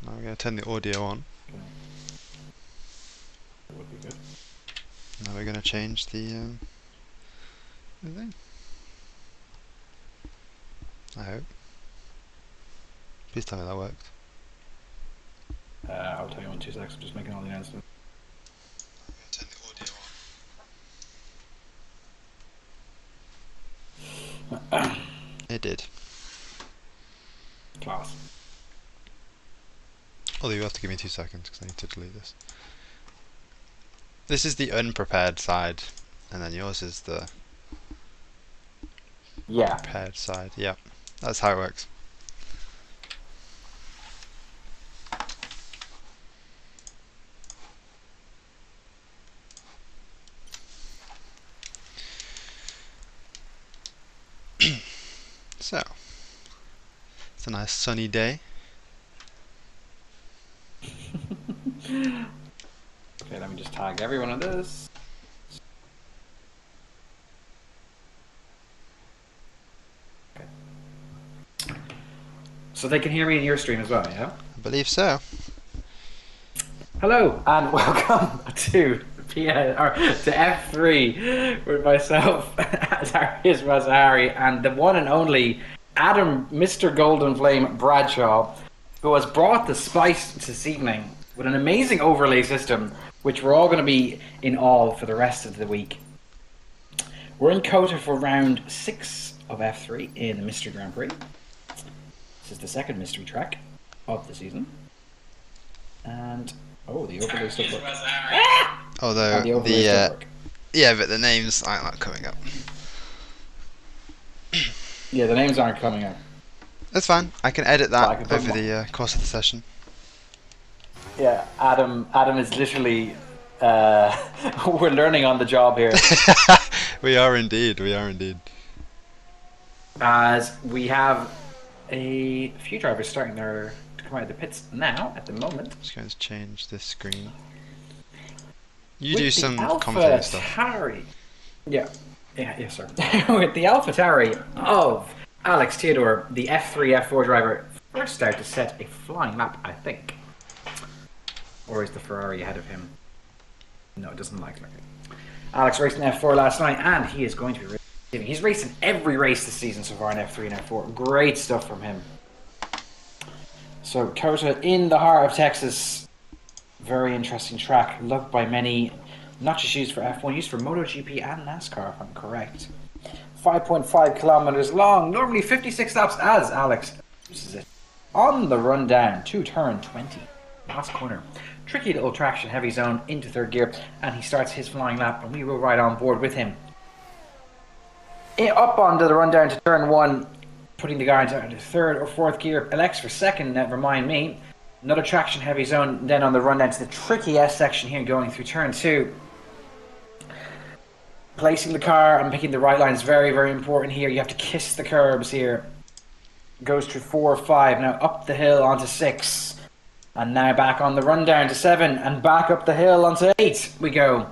Now we're going to turn the audio on. That would be good. Now we're going to change the thing. I hope. Please tell me that worked. I'll tell you in 2 seconds. I'm just making all the announcements. I'm going to turn the audio on. It did. Class. Although you have to give me 2 seconds because I need to delete this. This is the unprepared side, and then yours is the prepared side. Yeah, that's how it works. So, it's a nice sunny day. Okay, let me just tag everyone on this. Okay. So they can hear me in your stream as well, yeah? I believe so. Hello and welcome to F3 with myself, Darius Mazahari, and the one and only Adam, Mr. Golden Flame Bradshaw, who has brought the spice this evening with an amazing overlay system, which we're all going to be in awe for the rest of the week. We're in Kota for round 6 of F3 in the Mystery Grand Prix. This is the second mystery track of the season. And oh, the overlay stuff works. Although yeah, but the names aren't not coming up. Yeah, the names aren't coming up. That's fine. I can edit that over the course of the session. Yeah, Adam is literally we're learning on the job here. We are indeed. We are indeed. As we have a few drivers starting to come out of the pits now at the moment. Just going to change this screen. You With do some Alpha commentating stuff. Yes, sir. With the AlphaTauri of Alex Theodore, the F3 F4 driver, first out to set a flying lap, I think. Or is the Ferrari ahead of him? No, it doesn't like it. Alex raced in F4 last night, and he is going to be racing. He's raced in every race this season so far in F3 and F4. Great stuff from him. So, Kota in the heart of Texas. Very interesting track. Loved by many. Not just used for F1, used for MotoGP and NASCAR, if I'm correct. 5.5 kilometers long. Normally 56 laps as Alex uses it. On the run down to turn 20. Last corner. Tricky little traction, heavy zone into third gear. And he starts his flying lap, and we will ride on board with him. Up onto the run down to turn 1. Putting the guy into third or fourth gear. Elects for second, never mind me. Another traction heavy zone, then on the run down to the tricky S section here, going through turn 2. Placing the car and picking the right line is very, very important here. You have to kiss the curbs here. Goes through 4 or 5, now up the hill onto 6. And now back on the run down to 7, and back up the hill onto 8 we go.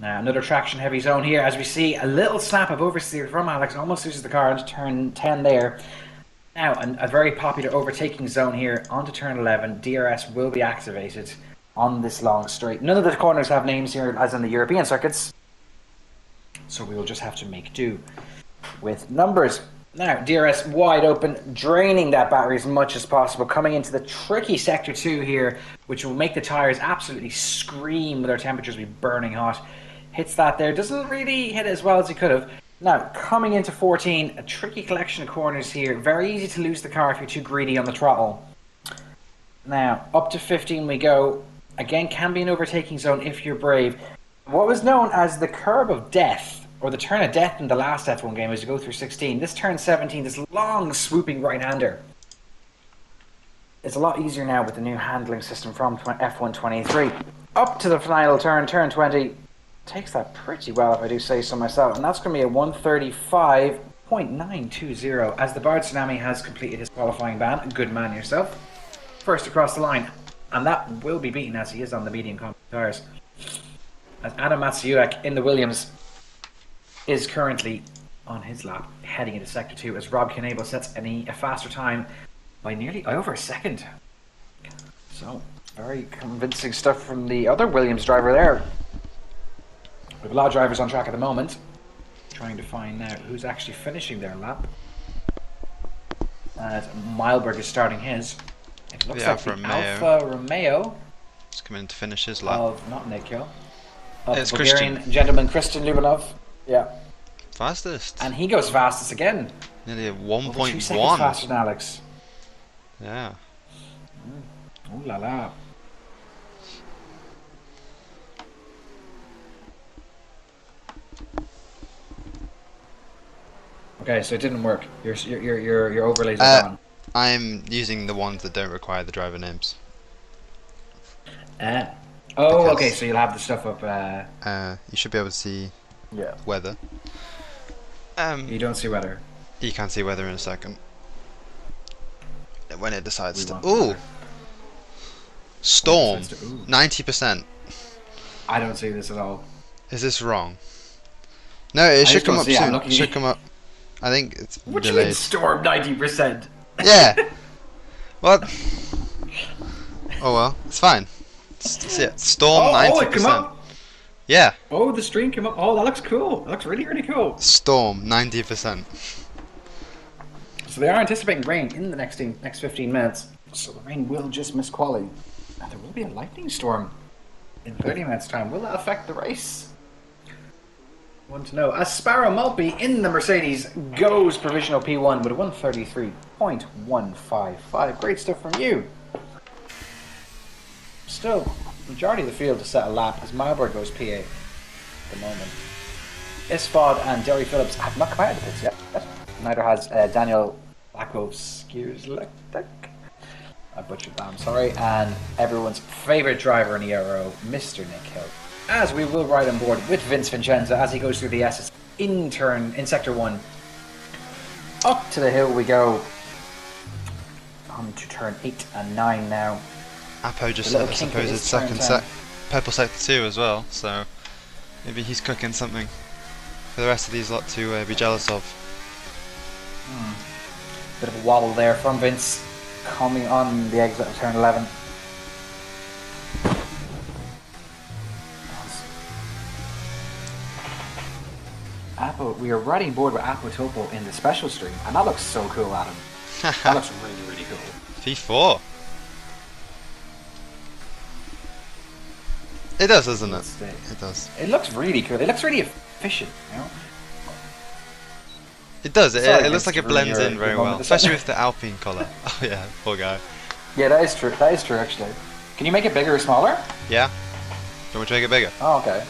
Now another traction heavy zone here, as we see a little snap of oversteer from Alex, almost loses the car into turn 10 there. Now, a very popular overtaking zone here onto turn 11. DRS will be activated on this long straight. None of the corners have names here as in the European circuits, so we will just have to make do with numbers. Now, DRS wide open, draining that battery as much as possible, coming into the tricky sector 2 here, which will make the tyres absolutely scream with our temperatures be burning hot. Hits that there, doesn't really hit it as well as he could have. Now, coming into 14, a tricky collection of corners here. Very easy to lose the car if you're too greedy on the throttle. Now, up to 15 we go. Again, can be an overtaking zone if you're brave. What was known as the curb of death, or the turn of death in the last F1 game as you go through 16. This turn 17, this long swooping right-hander. It's a lot easier now with the new handling system from F1 23. Up to the final turn, turn 20. Takes that pretty well, if I do say so myself, and that's going to be a 135.920 as the Bard Tsunami has completed his qualifying ban. Good man yourself. First across the line, and that will be beaten as he is on the medium compact tires. As Adam Matsuiak in the Williams is currently on his lap, heading into sector 2 as Rob Knable sets a faster time by nearly over a second. So, very convincing stuff from the other Williams driver there. We have a lot of drivers on track at the moment, trying to find out who's actually finishing their lap. As Meilberg is starting his. It looks like the Alfa Romeo. He's coming to finish his lap. Of, not Nico. Of it's the Bulgarian Christian. gentleman, Christian Lubanov. Yeah. Fastest. And he goes fastest again. Nearly a 1.1. 2 seconds faster than Alex. Yeah. Ooh la la. Okay, so it didn't work. Your overlays are gone. I'm using the ones that don't require the driver names. Oh, because, okay. So you'll have the stuff up. You should be able to see. Yeah. Weather. You don't see weather. You can see weather in a second. When it decides to. Ooh. Storm. 90%. I don't see this at all. Is this wrong? No, it should come up soon. It should come up. I think it's what delayed. You mean storm 90%? Yeah. What? Oh well, it's fine. See it. Storm 90%. Oh, it came up. Yeah. Oh, the stream came up. Oh, that looks cool. That looks really, really cool. Storm 90%. So they are anticipating rain in the next 15 minutes. So the rain will just miss quali. And there will be a lightning storm in 30 minutes' time. Will that affect the race? Want to know. As Sparrow Maltby in the Mercedes goes provisional P1 with a 133.155. Great stuff from you. Still, majority of the field to set a lap as Meilberg goes P8 at the moment. Isfod and Derry Phillips have not come out of the pits yet. Neither has Daniel Blackwolf. I butchered that, I'm sorry. And everyone's favourite driver in the Ero, Mr. Nick Hill. As we will ride on board with Vince Vincenza as he goes through the S's in Sector 1. Up to the hill we go. On to turn 8 and 9 now. Apo just set the supposed second purple sector 2 as well, so maybe he's cooking something for the rest of these lot to be jealous of. Bit of a wobble there from Vince coming on the exit of turn 11. Apo, we are riding board with Apo Topo in the special stream, and that looks so cool, Adam. That looks really, really cool. P4. It does, doesn't it? It does. It looks really cool. It looks really efficient, you know? It does. It looks like it blends in very well, especially with the Alpine colour. Oh yeah, poor guy. Yeah, that is true. That is true, actually. Can you make it bigger or smaller? Yeah. Do you want me to make it bigger? Oh, okay.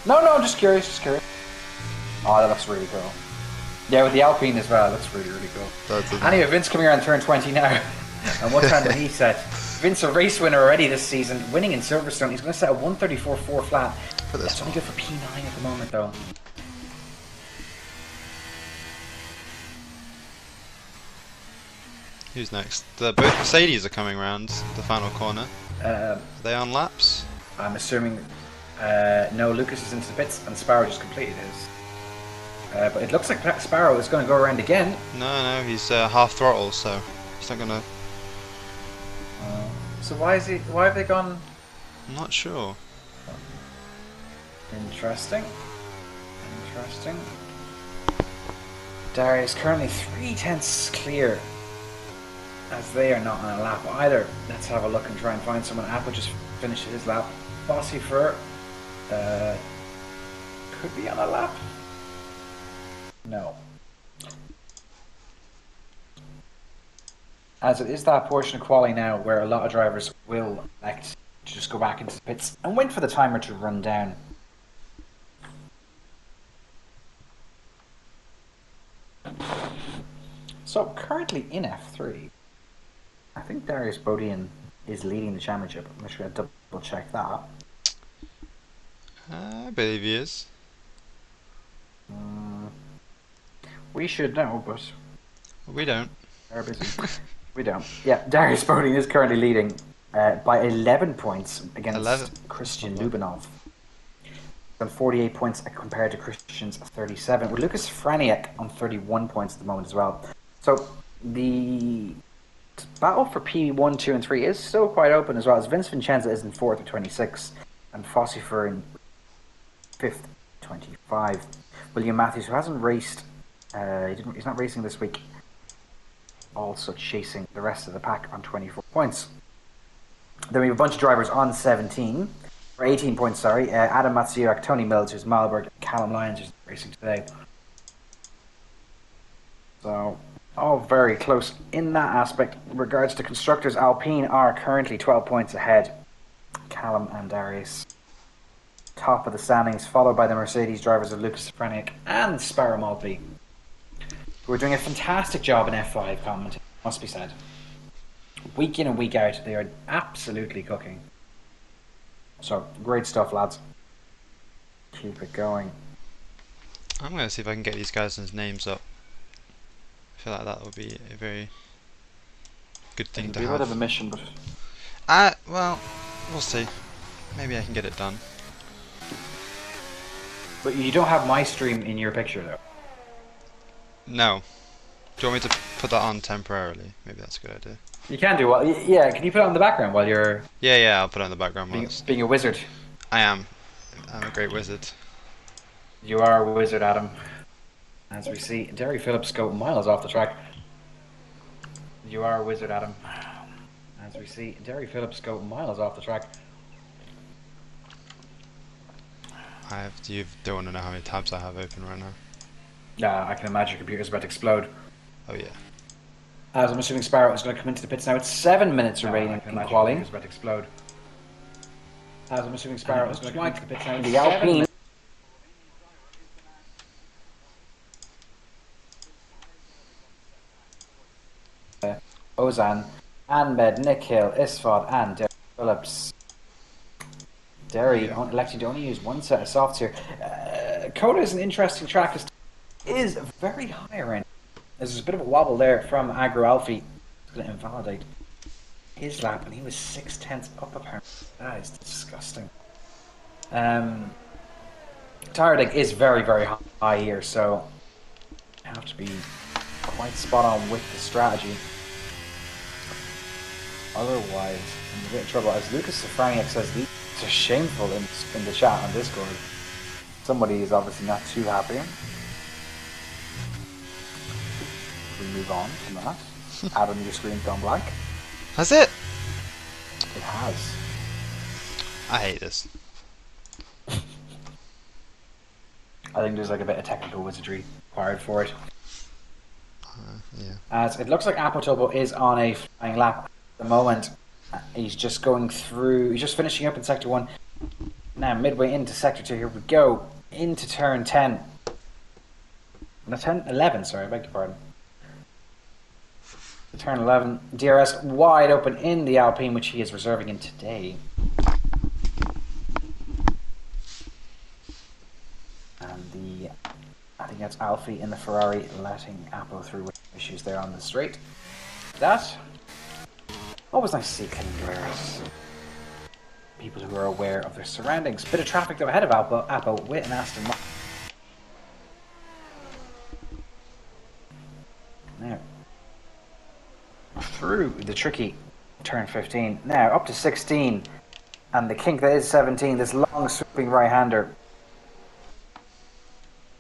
No, just curious, just curious. Oh, that looks really cool. Yeah, with the Alpine as well, that's really, really cool. Anyway, Vince coming around turn 20 now. And what time did he set? Vince, a race winner already this season, winning in Silverstone. He's going to set a 134.4 flat. That's only good for P9 at the moment, though. Who's next? Both Mercedes are coming around the final corner. Are they on laps? I'm assuming no, Lucas is into the pits and Sparrow just completed his. But it looks like Sparrow is going to go around again. No, he's half throttle, so he's not going to... So why have they gone... I'm not sure. Interesting. Darius currently 3/10 clear, as they are not on a lap either. Let's have a look and try and find someone. Apple just finished his lap. Bossy Fur could be on a lap. No. As it is that portion of quali now where a lot of drivers will elect to just go back into the pits and wait for the timer to run down. So currently in F3, I think Darius Bodian is leading the championship. I'm just going to double check that. I believe he is. We should know, but we don't. They're busy. We don't. Yeah, Darius Bodian is currently leading by 11 points against Christian Lubanov. On 48 points compared to Christian's 37, with Lucas Franiak on 31 points at the moment as well. So the battle for P1, 2, and 3 is still quite open as well, as Vince Vincenza is in 4th with 26, and Fossifer in 5th, 25. William Matthews, who hasn't raced, he's not racing this week, also chasing the rest of the pack on 24 points. Then we have a bunch of drivers on 17, or 18 points, sorry. Adam Matsuak, Tony Mills, who's Malberg, Callum Lyons, who's racing today. So, all very close in that aspect. In regards to constructors, Alpine are currently 12 points ahead. Callum and Darius. Top of the standings, followed by the Mercedes drivers of Lucas Safraniak and Sparrow Maltby, who are doing a fantastic job in F5 commenting, must be said. Week in and week out, they are absolutely cooking. So, great stuff, lads. Keep it going. I'm going to see if I can get these guys' names up. I feel like that would be a very good thing to have. It'd be a bit of a mission, but... well, we'll see. Maybe I can get it done. But you don't have my stream in your picture, though. No. Do you want me to put that on temporarily? Maybe that's a good idea. You can do well. Yeah, can you put it on the background while you're... Yeah, I'll put it on the background. Being a wizard. I am. I'm a great wizard. You are a wizard, Adam. As we see, Derry Phillips go miles off the track. You are a wizard, Adam. As we see, Derry Phillips go miles off the track. You don't want to know how many tabs I have open right now. Yeah, I can imagine your computer's about to explode. Oh yeah. As I'm assuming Sparrow is going to come into the pits now. It's 7 minutes remaining in qualifying. About to explode. As I'm assuming Sparrow is going to come into the pits now. The Alpine. Ozan, Ahmed, Nick Hill, Isfad, and Derry Phillips. Derry electing to only use one set of softs here. Coda is an interesting track. It is very high around. There's a bit of a wobble there from Agro Alfie. It's going to invalidate his lap, and he was 6/10 up apparently. That is disgusting. Tire deck is very, very high here, so you have to be quite spot on with the strategy. Otherwise, I'm in a bit of trouble. As Lucas Safraniak says, these are shameful in the chat on Discord. Somebody is obviously not too happy. We move on from that. Adam, your screen's gone blank. Has it? It has. I hate this. I think there's like a bit of technical wizardry required for it. Yeah. As it looks like Apotopo is on a flying lap at the moment. He's just going through, he's just finishing up in Sector 1. Now midway into Sector 2, here we go. Into turn 10. No, 11, sorry, I beg your pardon. Turn 11, DRS wide open in the Alpine, which he is reserving in today. And I think that's Alfie in the Ferrari letting Apo through with issues there on the straight. That, always nice to see clean drivers. People who are aware of their surroundings. Bit of traffic though ahead of Apo with an Aston Martin. Now, through the tricky turn 15. Now up to 16, and the kink that is 17. This long swooping right-hander,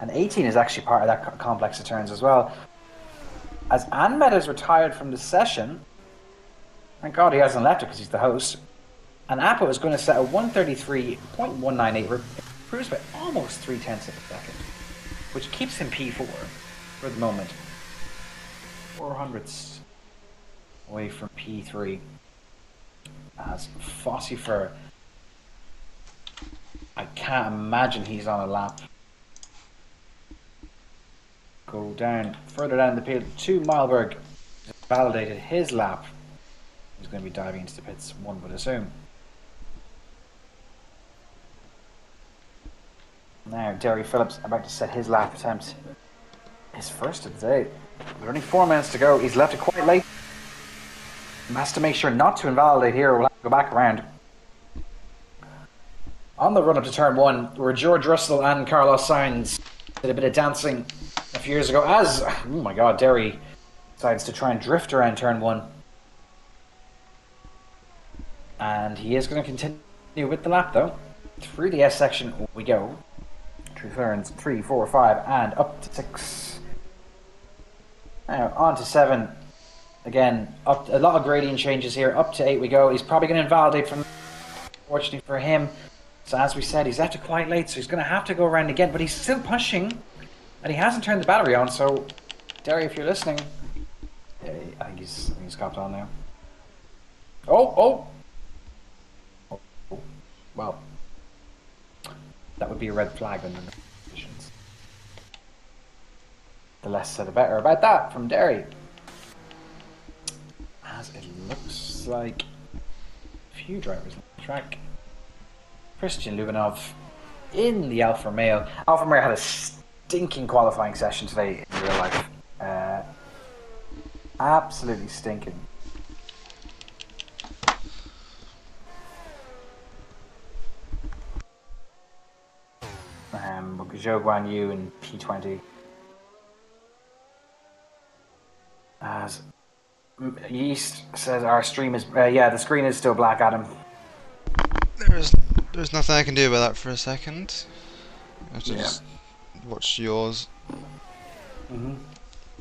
and 18 is actually part of that complex of turns as well. As Ahmed is retired from the session, thank God he hasn't left it because he's the host. And Apo is going to set a 133.198, improves by almost 0.3 of a second, which keeps him P4 for the moment. 400ths away from P3. As Fossifer, I can't imagine he's on a lap. Go down, further down the field to Malberg. Validated his lap. He's going to be diving into the pits, one would assume. Now, Derry Phillips about to set his lap attempt. His first of the day. There's only 4 minutes to go. He's left it quite late. He has to make sure not to invalidate here, or we'll have to go back around. On the run up to turn 1, where George Russell and Carlos Sainz did a bit of dancing a few years ago, as, oh my god, Derry decides to try and drift around turn 1. And he is going to continue with the lap though. Through the S section we go. Through turns 3, 4, 5, and up to 6. Now on to 7. Again, up a lot of gradient changes here. Up to 8 we go. He's probably going to invalidate from. Fortunately for him, so as we said, he's left it quite late, so he's going to have to go around again. But he's still pushing, and he hasn't turned the battery on. So, Derry, if you're listening, yeah, I think he's copped on now. Oh. Well, that would be a red flag in the conditions. The less said the better about that from Derry. As it looks like a few drivers on the track. Christian Lubinov in the Alfa Romeo. Alfa Romeo had a stinking qualifying session today in real life. Absolutely stinking. Zhou Guan Yu in P20. As Yeast says our stream is yeah, the screen is still black, Adam. There's nothing I can do about that for a second. I have to just watch yours.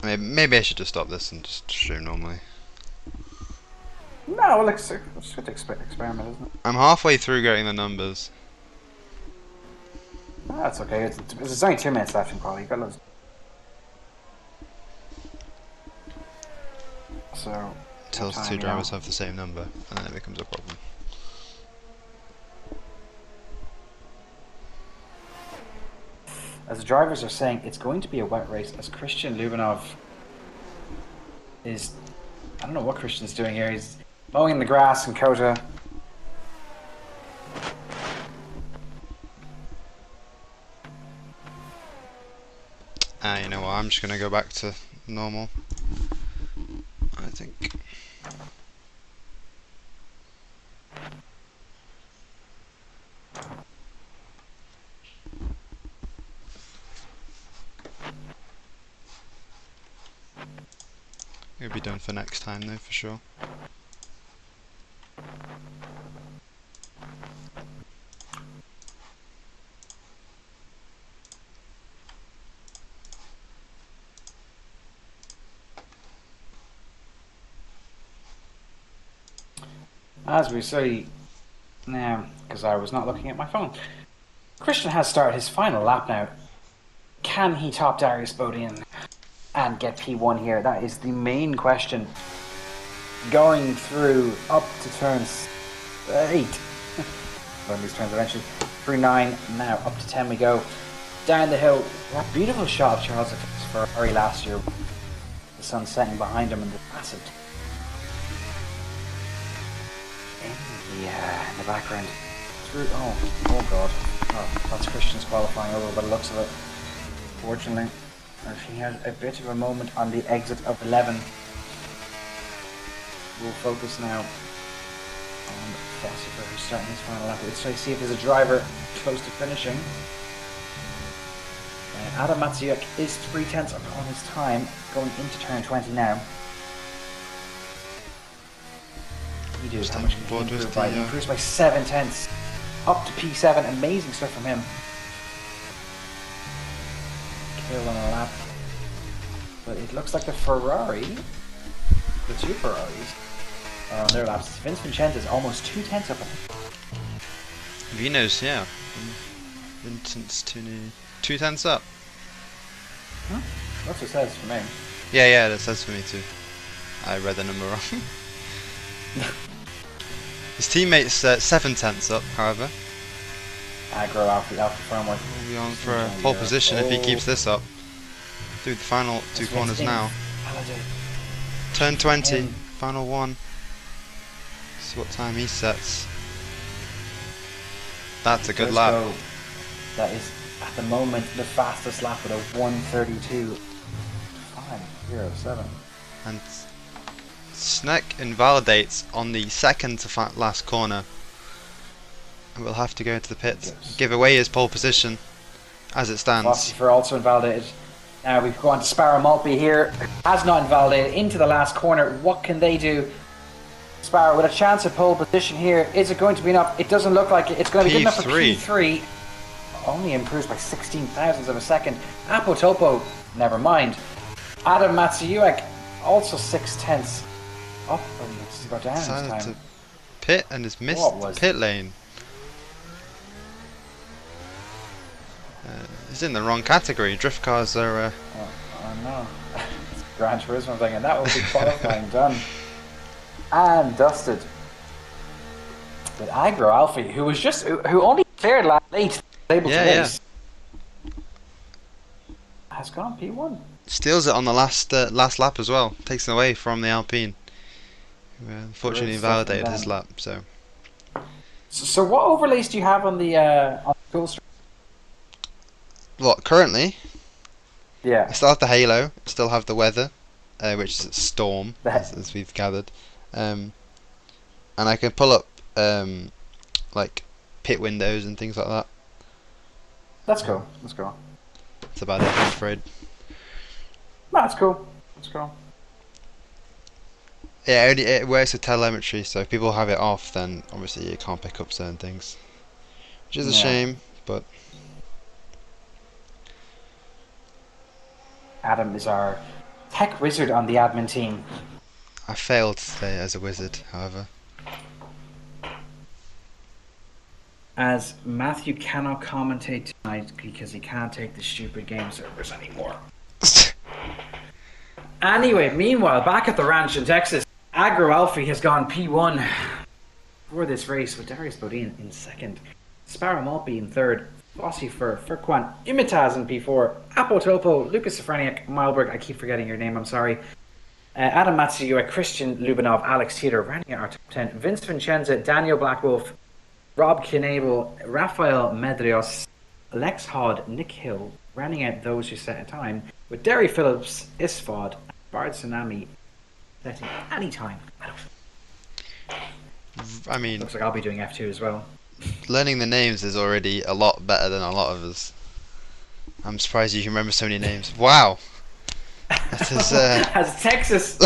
Maybe I should just stop this and just stream normally. No, well, it's a good experiment, isn't it? I'm halfway through getting the numbers. Oh, that's okay. There's only 2 minutes left in quality. You've got loads. So until two drivers have the same number, and then it becomes a problem. As the drivers are saying, it's going to be a wet race, as Christian Lubinov is... I don't know what Christian's doing here. He's mowing the grass in Kota. You know what, I'm just going to go back to normal, I think. It'll be done for next time though, for sure. As we see now, because I was not looking at my phone, Christian has started his final lap now. Can he top Darius Bodian and get P1 here? That is the main question. Going through up to turns 8. One of these turns eventually. Through 9, now up to 10 we go. Down the hill. That beautiful shot of Charles Ferrari last year. The sun setting behind him and the massive. Yeah, in the background. Through. Oh god. Oh, that's Christian's qualifying over by the looks of it. Fortunately. He has a bit of a moment on the exit of 11. We'll focus now on Fossifer, who's starting his final lap. Let's try to see if there's a driver close to finishing. Adam Matsyuk is 3/10 upon his time, going into turn 20 now. He does how much can he improve by? He improves by 7/10, up to P7. Amazing stuff from him. Kill on a lap. But it looks like the Ferrari, the 2 Ferraris, are on their laps. Vince Vincent is almost 2/10 up. Vino's, yeah. Vincent's 2/10 up. Huh? That's what it says for me. Yeah, that says for me too. I read the number wrong. His teammate's 7/10 up, however. Aggro Alpha Framework. We'll be on for a pole position if he keeps this up. Through the final 2 corners now. Turn 20, final 1. See what time he sets. That's a good lap. That is at the moment the fastest lap with a 1:32.507. And Sneck invalidates on the second to last corner. And we'll have to go into the pits, give away his pole position as it stands. Fossifer also invalidated. Now we've gone to Sparrow Maltby here. Has not invalidated into the last corner. What can they do? Sparrow with a chance at pole position here. Is it going to be enough? It doesn't look like it. It's going to be good enough for P3. Only improves by 16 thousandths of a second. Apotopo, never mind. Adam Matsuyuek, also 6/10 up. He's got down this time. To pit and has missed pit lane. He's in the wrong category. Drift cars are. Oh no. Gran Turismo thing, and that will be qualifying done. And dusted. With Agro Alfie, who only cleared late, able to race, has gone P1. Steals it on the last lap as well. Takes it away from the Alpine. Unfortunately, invalidated his lap. So what overlays do you have on the cool stream? What currently? Yeah. I still have the halo. Still have the weather, which is storm, as we've gathered. And I can pull up like pit windows and things like that. That's cool. That's cool. That's about it, I'm afraid. No, that's cool. That's cool. Yeah, it works with telemetry, so if people have it off, then obviously you can't pick up certain things, which is a shame. But Adam is our tech wizard on the admin team. I failed today as a wizard, however. As Matthew cannot commentate tonight because he can't take the stupid game servers anymore. Anyway, meanwhile, back at the ranch in Texas, Agro Alfie has gone P1 for this race with Darius Bodine in second, Sparrow Maltby in third, Fossey for Furquan, Imitaz in P4, Apotopo, Lucas Safraniak, Milberg, I keep forgetting your name, I'm sorry. Adam Matsuyuek, Christian Lubinov, Alex Teeter, running at our top 10, Vince Vincenza, Daniel Blackwolf, Rob Knabel, Rafael Medrios, Lex Hod, Nick Hill, rounding out those who set a time, with Derry Phillips, Isfod, and Bard Tsunami setting any time. I mean, looks like I'll be doing F2 as well. Learning the names is already a lot better than a lot of us. I'm surprised you can remember so many names. Wow. That is, as Texas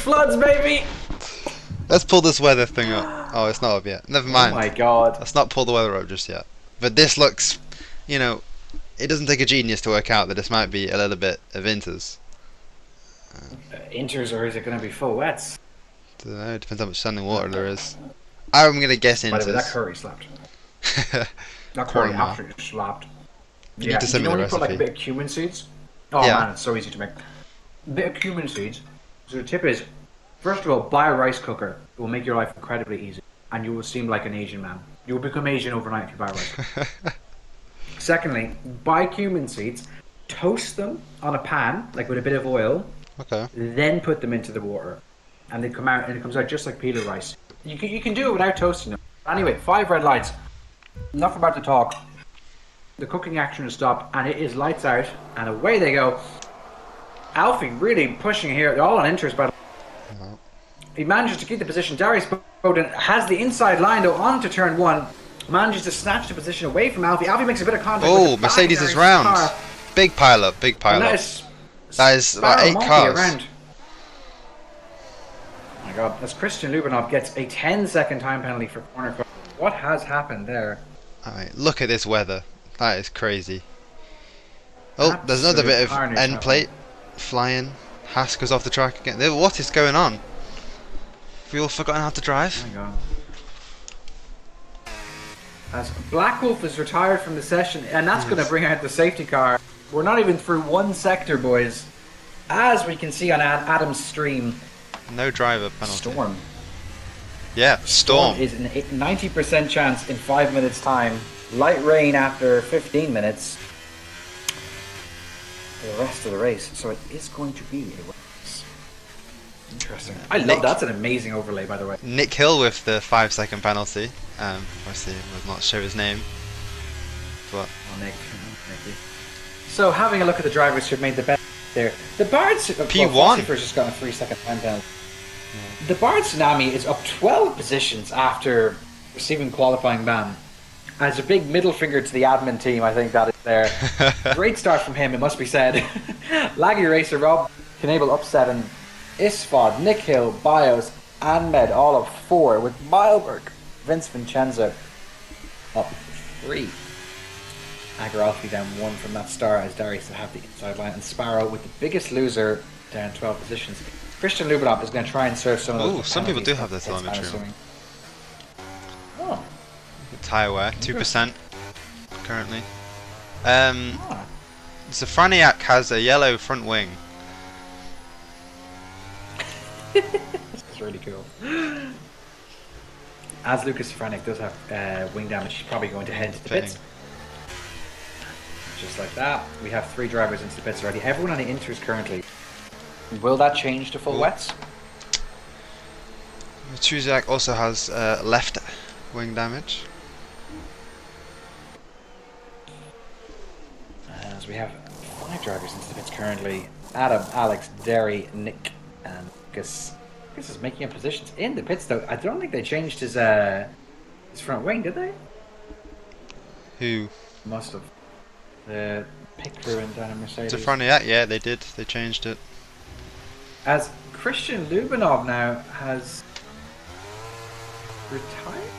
floods, baby. Let's pull this weather thing up. Oh, it's not up yet. Never mind. Oh my god. Let's not pull the weather up just yet. But this looks, you know, it doesn't take a genius to work out that this might be a little bit of inters. Inters, or is it going to be full wets? I don't know. It depends how much standing water there is. I'm going to guess inters. By the way, that curry slapped. That curry absolutely slapped. You need to send me the recipe. Put like a bit of cumin seeds? Oh man, it's so easy to make. A bit of cumin seeds. So the tip is, first of all, buy a rice cooker. It will make your life incredibly easy. And you will seem like an Asian man. You will become Asian overnight if you buy a rice cooker. Secondly, buy cumin seeds, toast them on a pan, like with a bit of oil. Okay. Then put them into the water. And they come out, and it comes out just like peeler rice. You can do it without toasting them. Anyway, 5 red lights. Enough about the talk. The cooking action has stopped, and it is lights out, and away they go. Alfie really pushing here. They're all on interest, but he manages to keep the position. Darius Bowden has the inside line, though, onto turn 1. Manages to snatch the position away from Alfie. Alfie makes a bit of contact. Oh, Mercedes is round. Car. Big pile up, big pile up. That is about 8 cars. Around. Oh my god, as Christian Lubinov gets a 10-second time penalty for corner cut. What has happened there? Alright, look at this weather. That is crazy. Oh, there's another bit of end plate flying. Haas goes off the track again. What is going on? Have we all forgotten how to drive? Oh my god. As Blackwolf is retired from the session, and that's going to bring out the safety car. We're not even through one sector, boys. As we can see on Adam's stream. No driver penalty. Storm. Yeah, storm. Is an 90% chance in 5 minutes time. Light rain after 15 minutes. For the rest of the race. So it is going to be a race. Interesting. I love that's an amazing overlay, by the way. Nick Hill with the 5-second penalty. Obviously, will not show his name. But Nick. So having a look at the drivers who've made the best there. The Bards P1 well, just got a 3-second time penalty. Yeah. The Bard Tsunami is up 12 positions after receiving qualifying ban. As a big middle finger to the admin team, I think that is there. Great start from him, it must be said. Laggy Racer, Rob Knabel upsetting Isfod, Nick Hill, Bios, and Med all up 4 with Meilberg, Vince Vincenzo up 3. Agaralfi down 1 from that star as Darius to have the inside line, and Sparrow with the biggest loser down 12 positions. Christian Lubinov is going to try and serve some of those. Oh, some people do have their telemetry on. Oh. Tyre wear, 2% currently. Zafraniak has a yellow front wing. It's really cool. As Lucas Zafraniak does have wing damage, he's probably going to head to the pits. Just like that. We have 3 drivers into the pits already. Everyone on the inters currently. Will that change to full wets? Machuziak also has left wing damage. As we have 5 drivers into the pits currently. Adam, Alex, Derry, Nick, and Gus. Gus is making up positions in the pits though. I don't think they changed his front wing, did they? Who? Must have. The pit crew and down in Mercedes. Zafraniak, yeah, they did. They changed it. As Christian Lubinov now has retired?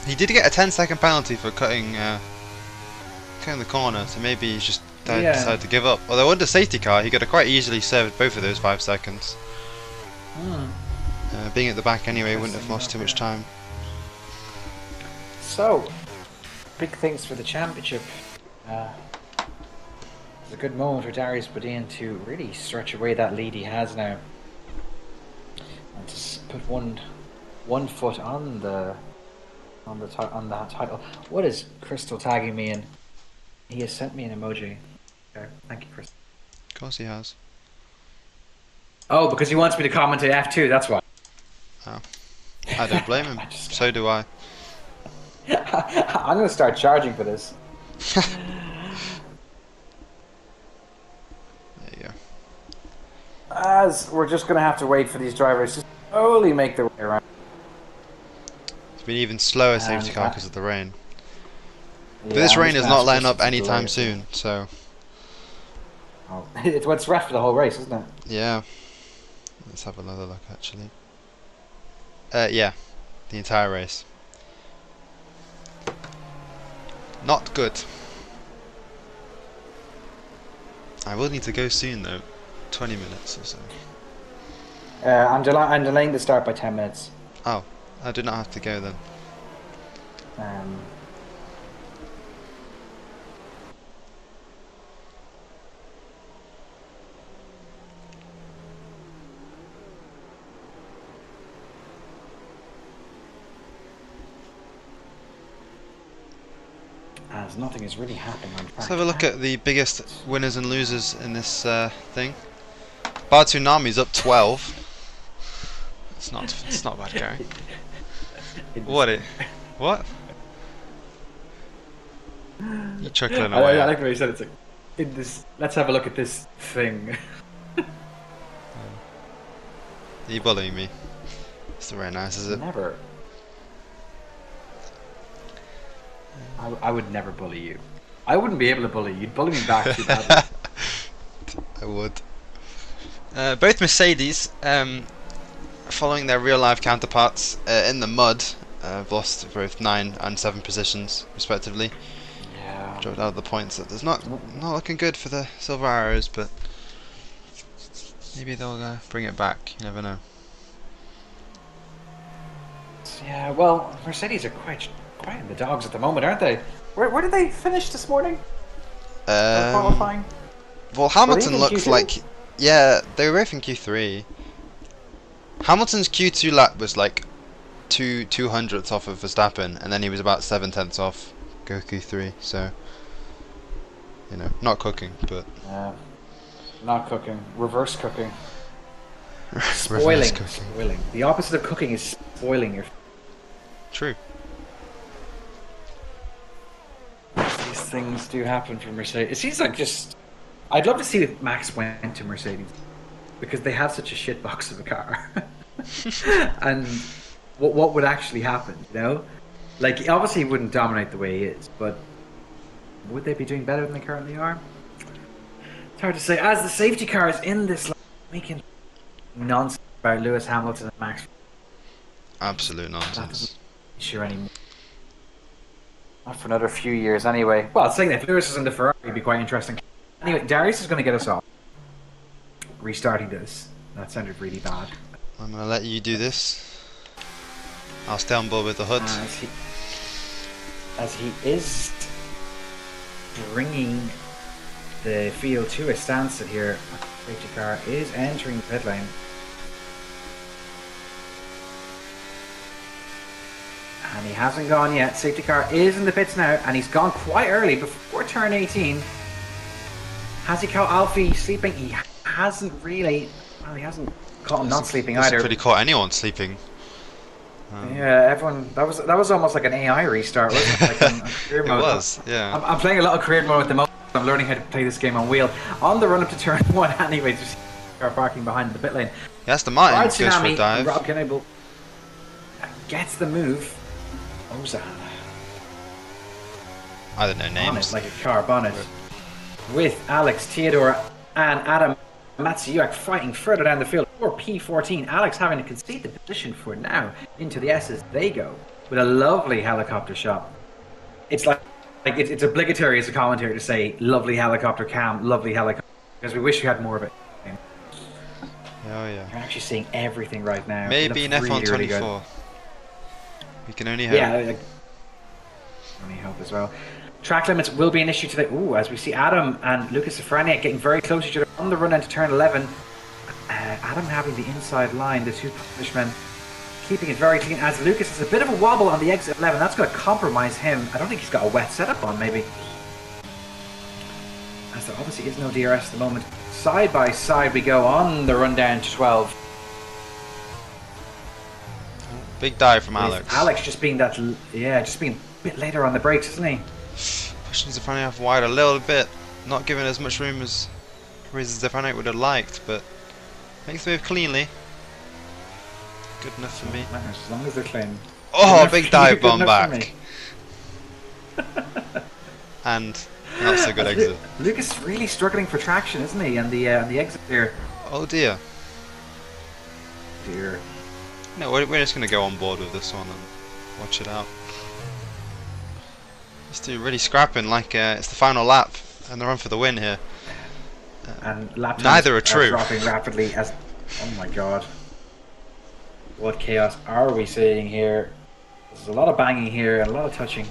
He did get a 10-second penalty for cutting the corner, so maybe he's just decided to give up. Although under safety car, he could have quite easily served both of those 5 seconds. Being at the back anyway, wouldn't have lost too much time. So, big things for the championship. It's a good moment for Darius Bodine to really stretch away that lead he has now, and to put one foot on the title. What is Crystal tagging me in? He has sent me an emoji. Okay, thank you, Crystal. Of course he has. Oh, because he wants me to comment to F2. That's why. Oh, I don't blame him. So do I. I'm going to start charging for this. There you go. As we're just going to have to wait for these drivers to slowly make their way around. It's been even slower safety car because of the rain. But this rain is not letting up anytime soon, so... Oh, it's what's ref for the whole race, isn't it? Yeah. Let's have another look, actually. Yeah. The entire race. Not good. I will need to go soon, though. 20 minutes or so. I'm delaying the start by 10 minutes. Oh, I do not have to go then. As nothing is really happening on track. Let's have a look at the biggest winners and losers in this thing. Bartunami's up 12. It's not bad going. What? You chuckling away. I like the way you said it. It's like, in this. Let's have a look at this thing. Are you bullying me? It's not very nice, is it? Never. I would never bully you. I wouldn't be able to bully you. You'd bully me back too badly. I would. Both Mercedes, following their real-life counterparts in the mud, have lost both 9 and 7 positions, respectively. Yeah. Dropped out of the points. It's not looking good for the Silver Arrows, but maybe they'll bring it back. You never know. Yeah. Well, Mercedes are quite in the dogs at the moment, aren't they? Where did they finish this morning? Qualifying. Well, Hamilton looks like, yeah, they were both in Q3. Hamilton's Q2 lap was like 2/200ths off of Verstappen, and then he was about 7/10ths off go Q3. So, you know, not cooking, but not cooking, reverse cooking, reverse cooking. Spoiling. The opposite of cooking is spoiling your. True. These things do happen for Mercedes. It seems like just. I'd love to see if Max went to Mercedes because they have such a shitbox of a car. And what would actually happen, you know? Like, obviously he wouldn't dominate the way he is, but would they be doing better than they currently are? It's hard to say. As the safety car is in this, making nonsense about Lewis Hamilton and Max. Absolute That doesn't nonsense. sure anymore. Not for another few years anyway. Well, saying that if Lewis is in the Ferrari, it'd be quite interesting. Anyway, Darius is going to get us off. Restarting this. That sounded really bad. I'm going to let you do this. I'll stay on board with the HUD. As he is bringing the field to a standstill here. Safety car is entering the pit lane. And he hasn't gone yet. Safety car is in the pits now, and he's gone quite early before turn 18. Has he caught Alfie sleeping? He hasn't really. Well, he hasn't caught him not sleeping either. Hasn't really caught anyone sleeping. Yeah, everyone. That was almost like an AI restart, wasn't it? Like on career mode. It was, yeah. I'm playing a lot of career mode at the moment. I'm learning how to play this game on wheel. On the run up to turn 1, anyway, just car parking behind the pit lane. Yes, the Martin Ride goes for a Tsunami, dive. Rob Kennable gets the move. Ozan. I don't know On names. it like a car bonnet. With Alex, Theodore, and Adam Matsuyuk fighting further down the field for P14. Alex having to concede the position for now. Into the S's they go with a lovely helicopter shot. It's like it's obligatory as a commentator to say lovely helicopter cam, lovely helicopter, because we wish we had more of it. Oh yeah. You're actually seeing everything right now. Maybe in F1 really 24. We can only hope. Yeah, only hope as well. Track limits will be an issue today. Ooh, as we see Adam and Lucas Safraniak getting very close to each other on the run into turn 11. Adam having the inside line, the two Englishmen keeping it very clean. As Lucas has a bit of a wobble on the exit 11, that's going to compromise him. I don't think he's got a wet setup on, maybe. As there obviously is no DRS at the moment. Side by side we go on the run down to 12. Big dive from Alex. Alex just being that, just being a bit later on the brakes, isn't he? Pushing Zafraniak wide a little bit, not giving as much room as Zafraniak would have liked, but makes the move cleanly. Good enough for me. As long as they're clean. Oh, big dive bomb back. And not so good exit. Lucas really struggling for traction, isn't he? And the exit there. Oh dear. Dear. No, we're just going to go on board with this one and watch it out. These two really scrapping like it's the final lap and they're on for the win here. And lap times neither are true. Dropping rapidly as. Oh my god. What chaos are we seeing here? There's a lot of banging here and a lot of touching.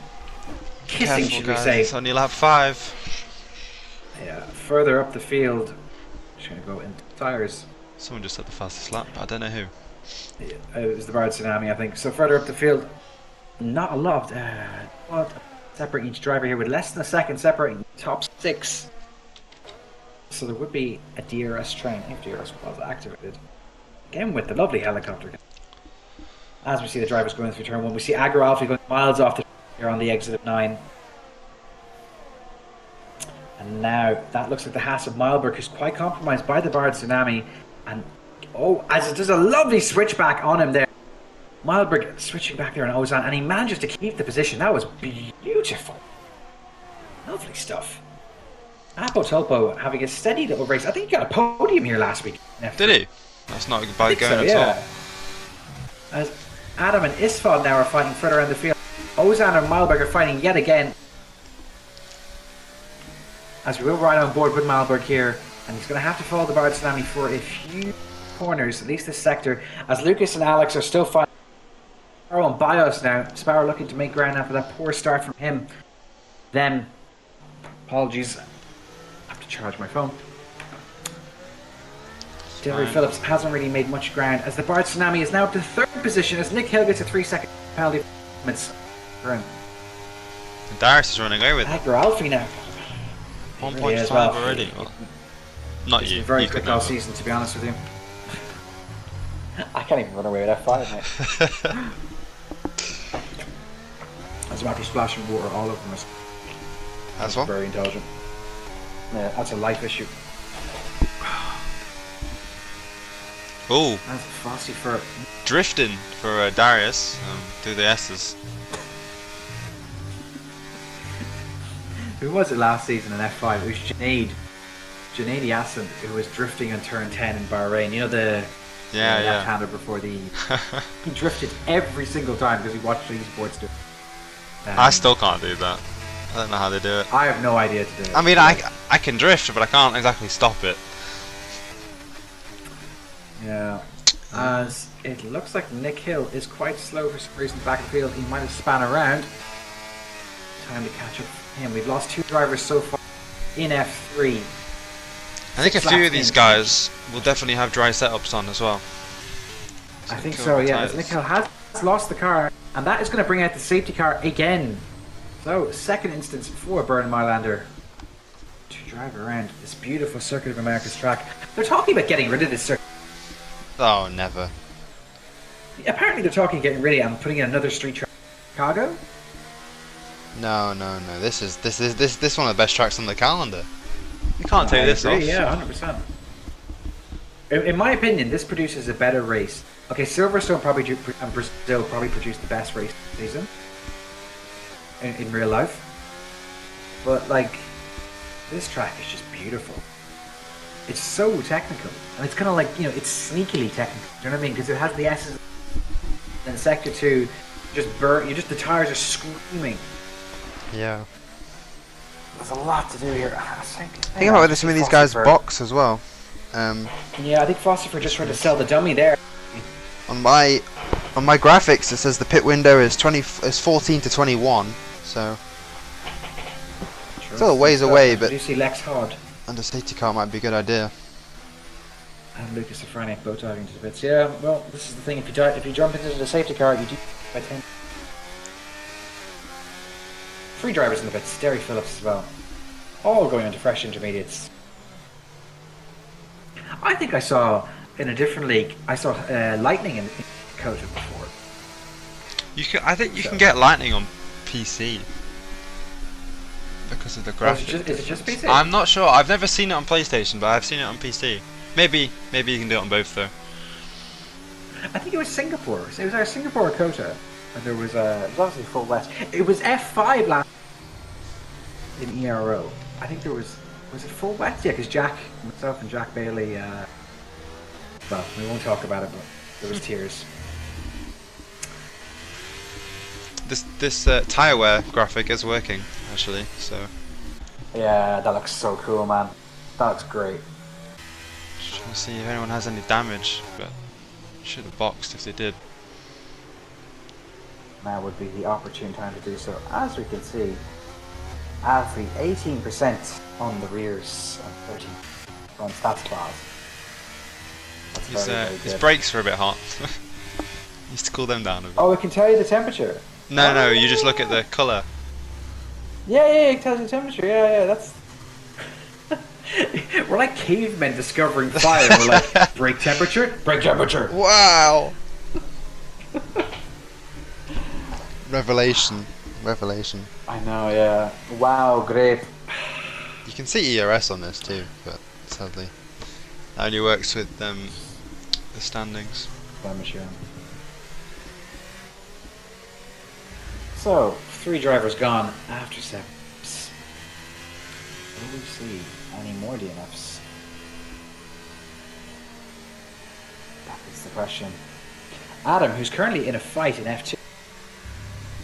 Kissing, Careful, should guys. we say. It's only lap 5. Yeah, further up the field. Just going to go into tires. Someone just had the fastest lap, but I don't know who. It was the Bard Tsunami, I think. So further up the field, not a lot. What separate each driver here with less than a second separating the top 6. So there would be a DRS train if DRS was activated. Again with the lovely helicopter. As we see the drivers going through turn 1, we see Agro Alfie going miles off the here on the exit of 9. And now that looks like the Haas of Meilberg, who's quite compromised by the Bard Tsunami. And oh, as there's a lovely switchback on him there. Meilberg switching back there on Ozan, and he manages to keep the position. That was beautiful. Lovely stuff. Apo Tolpo having a steady little race. I think he got a podium here last week. Did he? That's not a bad going so, at all. As Adam and Isfad now are fighting further around the field. Ozan and Meilberg are fighting yet again. As we will ride on board with Meilberg here, and he's going to have to follow the Bard Tsunami for a few corners, at least this sector, as Lucas and Alex are still fighting. Sparrow and Bios now. Sparrow looking to make ground after that poor start from him. Then, apologies, I have to charge my phone. Dillary Phillips hasn't really made much ground, as the Bard Tsunami is now up to 3rd position, as Nick Hill gets a 3-second penalty. And Darius is running away with it. Agro Alfie now. 1.5 well. already. Well, not you. Very You quick could all never. season, to be honest with you. I can't even run away with F5, mate. As about to be splashing water all over us. That's one. Very intelligent. Yeah, that's a life issue. Oh, That's fussy for. drifting for Darius through the S's. Who was it last season in F5? It was Junaid Yassin, who was drifting on turn 10 in Bahrain. You know, the Yeah, left-hander before the. He drifted every single time because he watched these boards do it. I still can't do that. I don't know how they do it. I have no idea to do it. I mean, I can drift, but I can't exactly stop it. Yeah. As it looks like Nick Hill is quite slow for some reason back in the field. He might have span around. Time to catch up with him. We've lost 2 drivers so far in F3. I think a few of these guys will definitely have dry setups on as well. I think so, yeah. As Nick Hill has lost the car, and that is going to bring out the safety car again. So, second instance for Bernd Mailander to drive around this beautiful Circuit of America's track. They're talking about getting rid of this circuit. Oh, never. Apparently they're talking getting rid of it and putting in another street track in Chicago. No. This is one of the best tracks on the calendar. You can't take this off. Yeah, 100%. In my opinion, this produces a better race. Okay, Silverstone and Brazil probably produced the best race season in real life. But like, this track is just beautiful. It's so technical, and it's kind of like, you know, it's sneakily technical. Do you know what I mean? Because it has the S's. And Sector 2, the tires are screaming. Yeah. There's a lot to do here. Think about whether some of these guys box as well. Yeah, I think Fossifer just tried to sell the dummy there. On my graphics, it says the pit window is 14 to 21, so still a ways away. But you see Lex Hod under safety car might be a good idea. And Lucas Safraniak both diving to the bits. Yeah, well, this is the thing. If you jump into the safety car, you do by 10. 3 drivers in the pits. Derry Phillips as well. All going into fresh intermediates. I think I saw in a different league. I saw Lightning in Dakota before. I think you can get Lightning on PC because of the graphics. Is it just PC? I'm not sure. I've never seen it on PlayStation, but I've seen it on PC. Maybe you can do it on both though. I think it was Singapore. It was either Singapore or Kota. And there was it was obviously full west. It was F5 last in ERO. I think there was it full west? Yeah, because myself and Jack Bailey. Well, we won't talk about it, but there was tears. This tire wear graphic is working actually. So. Yeah, that looks so cool, man. That looks great. Trying to see if anyone has any damage, but should have boxed if they did. Now would be the opportune time to do so. As we can see, Alfie 18% on the rears and 13 on stats class. His brakes are a bit hot. Needs to cool them down a bit. Oh, it can tell you the temperature. No, you just look at the colour. Yeah, it tells you the temperature. Yeah, that's. We're like cavemen discovering fire. We're like, brake temperature. Wow. Revelation. I know, yeah. Wow, great. You can see ERS on this too, but sadly, that only works with the standings. So, 3 drivers gone after 7. Will we see any more DNFs? That is the question. Adam, who's currently in a fight in F2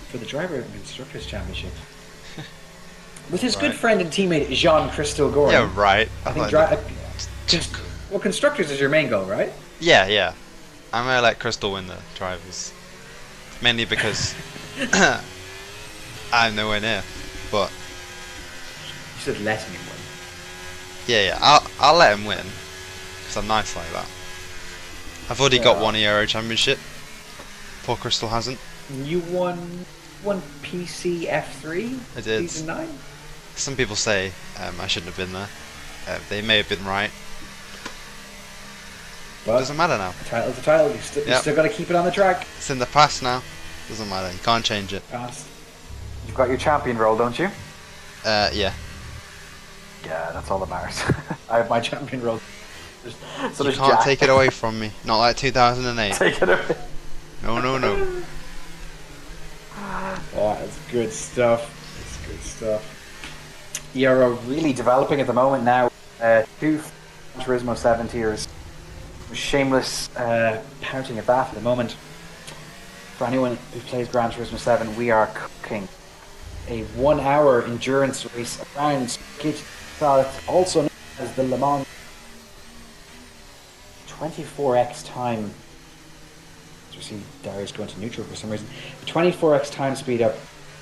for the Driver and Constructors Championship with his good friend and teammate Jean Crystal Gore. Yeah, right. I think Constructors is your main goal, right? Yeah. I'm gonna let Crystal win the drivers, mainly because I'm nowhere near. But you said let him win. Yeah. I'll let him win because I'm nice like that. I've already got one Euro Championship. Poor Crystal hasn't. You won PC F3? I did. Season 9? Some people say I shouldn't have been there. They may have been right. But it doesn't matter now. The title's the title. You still got to keep it on the track. It's in the past now. Doesn't matter. You can't change it. Past. You've got your champion role, don't you? Yeah. Yeah, that's all that matters. I have my champion role. So you can't take it away from me. Not like 2008. Take it away. No. Yeah, it's good stuff. Ero really developing at the moment now. 2 Turismo 7 tiers. shameless pouting of that at the moment. For anyone who plays Gran Turismo 7, we are cooking a 1 hour endurance race around circuit, also known as the Le Mans 24x time. As you see, Darius going to neutral for some reason. 24x time speed up.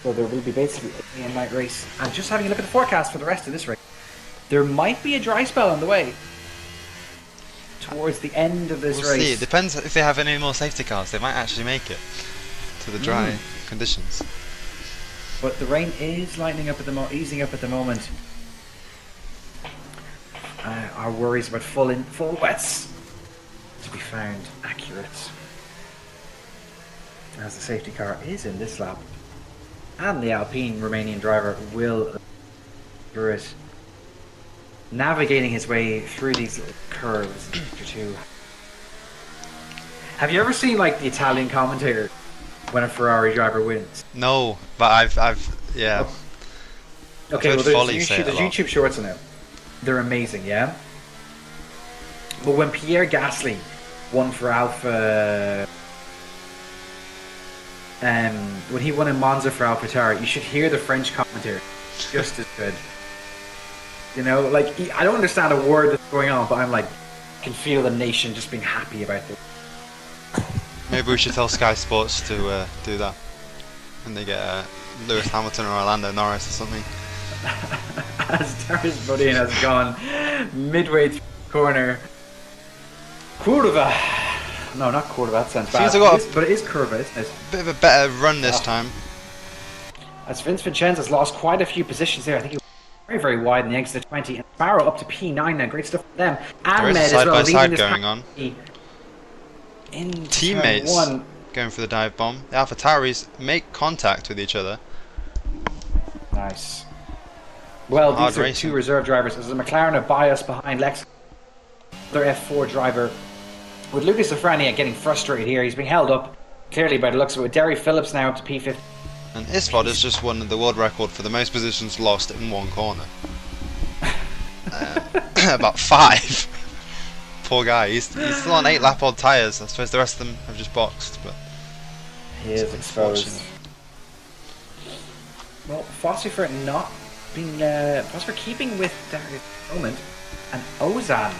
So there will be basically a day and night race. And just having a look at the forecast for the rest of this race, there might be a dry spell on the way towards the end of this race. See. It depends if they have any more safety cars. They might actually make it to the dry conditions. But the rain is lightening up at easing up at the moment. Our worries about full wets to be found accurate, as the safety car is in this lap, and the Alpine Romanian driver will through it, navigating his way through these little curves. Have you ever seen like the Italian commentator when a Ferrari driver wins? No, but I've yeah. Okay, well there's YouTube shorts on it. They're amazing, yeah? But when Pierre Gasly won for Alpha, when he won in Monza for AlphaTauri, you should hear the French commentator. Just as good. You know, like, I don't understand a word that's going on, but I'm like, I can feel the nation just being happy about this. Maybe we should tell Sky Sports to do that. And they get Lewis Hamilton or Orlando Norris or something. As Darius Bodine has gone midway through the corner. Curva. No, not Curva, that sounds bad. But it is Curva, isn't it? Bit of a better run this time. As Vince Vincenzo's lost quite a few positions there. I think he was very, very wide in the exit 20. And Sparrow up to P9 now. Great stuff for them. And there is Med as well. side-by-side going on. In Teammates going for the dive bomb. The AlphaTauris make contact with each other. Nice. Well, these are two reserve drivers. There's a McLaren of bias behind Lex. Their F4 driver. With Lucas Safrania getting frustrated here. He's being held up clearly by the looks of it. With Derry Phillips now up to P50. And Isfod has just won the world record for the most positions lost in one corner. About 5. Poor guy. He's still on 8 lap odd tyres. I suppose the rest of them have just boxed, but he is exposed. Well, Fossey for not being Fossey for keeping with Darius at the moment, and Ozan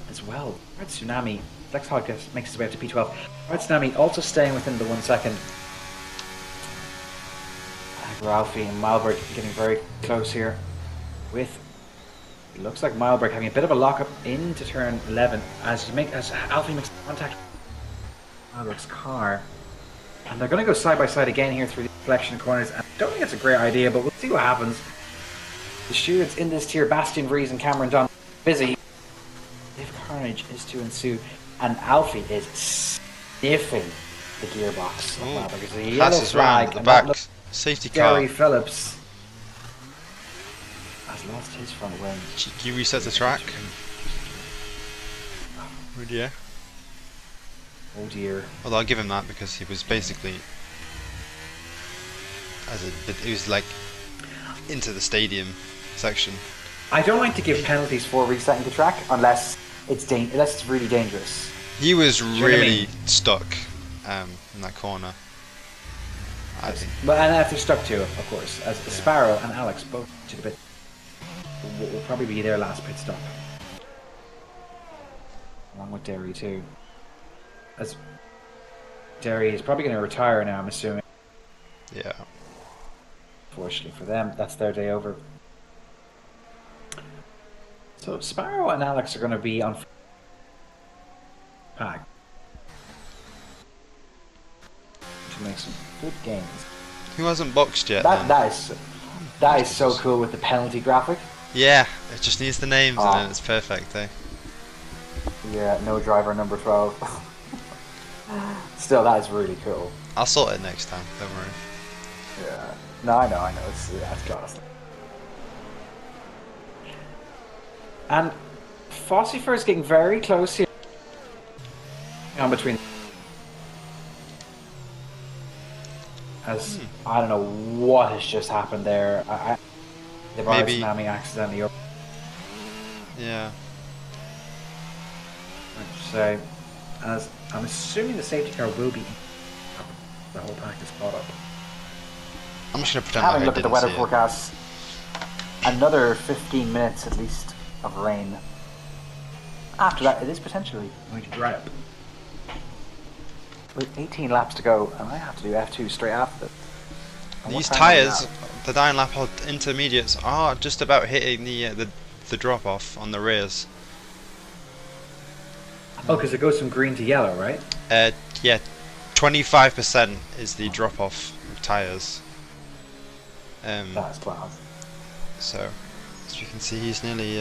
as well. Red Tsunami. Lex Hodges makes his way up to P12. Red Tsunami also staying within the 1 second. Ralphie and Malberg getting very close here with, it looks like Malberg having a bit of a lockup into turn 11 as Alfie makes contact with Malberg's car, and they're going to go side by side again here through the deflection corners. And I don't think it's a great idea, but we'll see what happens. The stewards in this tier, Bastian Vries and Cameron Dunn, busy. If carnage is to ensue, and Alfie is sniffing the gearbox of Malberg. There's a yellow flag at the back. Safety car. Gary Phillips has lost his front wing. Cheeky reset the track. Oh dear. Oh dear. Although I'll give him that because he was basically, he was like into the stadium section. I don't like to give penalties for resetting the track unless it's really dangerous. He was really stuck in that corner. I think. But and if they're stuck to it, of course, as Sparrow and Alex both took a bit, will probably be their last pit stop, along with Derry too. As Derry is probably going to retire now, I'm assuming. Yeah. Fortunately for them, that's their day over. So Sparrow and Alex are going to be on pack to make some good games. Who hasn't boxed yet? That is so cool with the penalty graphic. Yeah, it just needs the names and then it's perfect, eh? Yeah, no driver number 12. Still, that is really cool. I'll sort it next time, don't worry. Yeah. No, I know. It's class. And Fossifer is getting very close here. On between. As I don't know what has just happened there. The tsunami accidentally. Yeah. So, as I'm assuming the safety car will be the whole pack is caught up. I'm just gonna pretend Having a like look I at the didn't weather see it. forecast, another 15 minutes at least of rain. After that, it is potentially going to dry up. With 18 laps to go, and I have to do F2 straight after this. And what These time are we tyres, now? the dying lap intermediates, are just about hitting the drop off on the rears. Oh, because it goes from green to yellow, right? Yeah, 25% is the drop off of tyres. That's class. So, as you can see, he's nearly.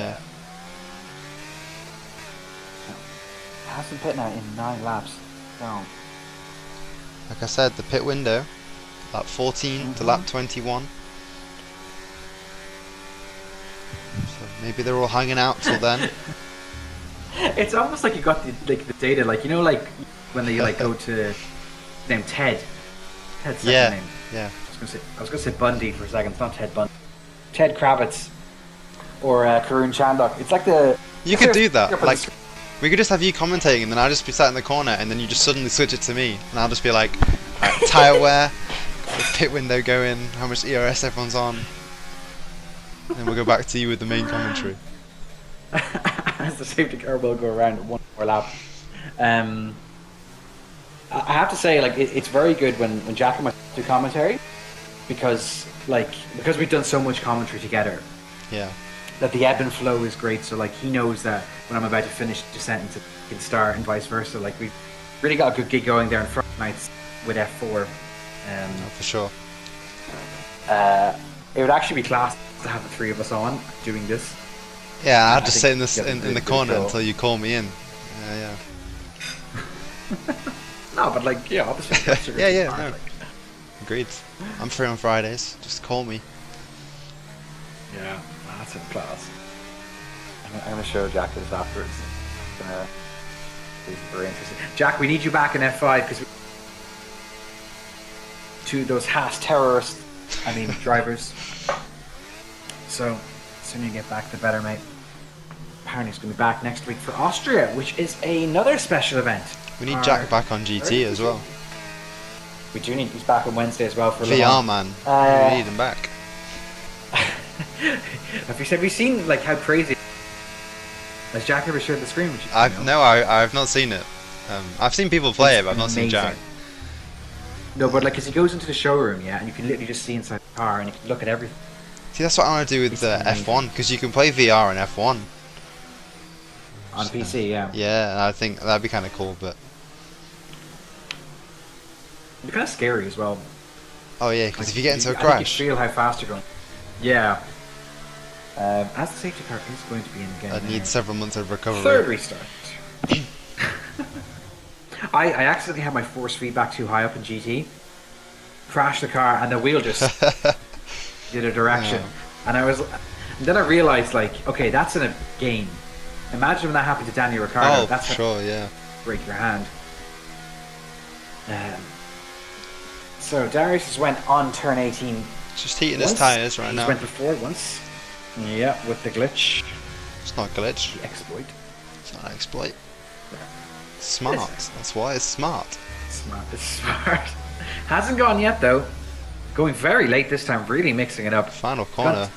Hasn't pit now in 9 laps. No. Like I said, the pit window, lap 14 to lap 21. So maybe they're all hanging out till then. It's almost like you got the data, like you know, like when they like go to name Ted. Ted's second name. Yeah. I was gonna say Bundy for a second. It's not Ted Bundy. Ted Kravitz. Or Karun Chandok. It's like the. You could do that. Like, we could just have you commentating, and then I'll just be sat in the corner, and then you just suddenly switch it to me, and I'll just be like, tyre wear, the pit window going, how much ERS everyone's on, and we'll go back to you with the main commentary. As the safety car will go around one more lap. I have to say, like, it's very good when Jack and I do commentary, because we've done so much commentary together. Yeah. That the ebb and flow is great. So like he knows that when I'm about to finish the sentence, it can start, and vice versa. Like we've really got a good gig going there on Friday nights with F4. For sure. It would actually be class to have the three of us on doing this. Yeah, I'll just sit in the corner until you call me in. Yeah. No, but like, yeah, obviously. Yeah, no. Agreed. I'm free on Fridays. Just call me. Yeah, that's in class. I'm going to show Jack this afterwards. It's very interesting. Jack, we need you back in F5 because to those Haas terrorists, drivers. So, the sooner you get back, the better, mate. Apparently he's going to be back next week for Austria, which is another special event. We need Jack back on GT as well. We do need, he's back on Wednesday as well for VR, man. We need him back. Have you seen like how crazy? Has Jack ever shared the screen with you? I've not seen it. I've seen people play it, but I've not seen Jack. No, but like, as he goes into the showroom, yeah, and you can literally just see inside the car, and you can look at everything. See, that's what I want to do with F1, because you can play VR in F1 on PC. Yeah. Yeah, and I think that'd be kind of cool, but it'd be kind of scary as well. Oh yeah, because like, if you get into a I crash, think you feel how fast you're going. Yeah. As the safety car is going to be in again. I'd need several months of recovery. Third restart. I accidentally had my force feedback too high up in GT. Crashed the car and the wheel just did a direction. Yeah. And then I realized, like, okay, that's in a game. Imagine when that happened to Daniel Ricciardo. Oh, that's sure, yeah. Break your hand. So Darius has went on turn 18. Just heating his tyres right now. He went before once. Yeah, with the glitch. It's not a glitch. The exploit. It's not an exploit. Smart. That's why it's smart. It's smart. Hasn't gone yet though. Going very late this time, really mixing it up. Final corner.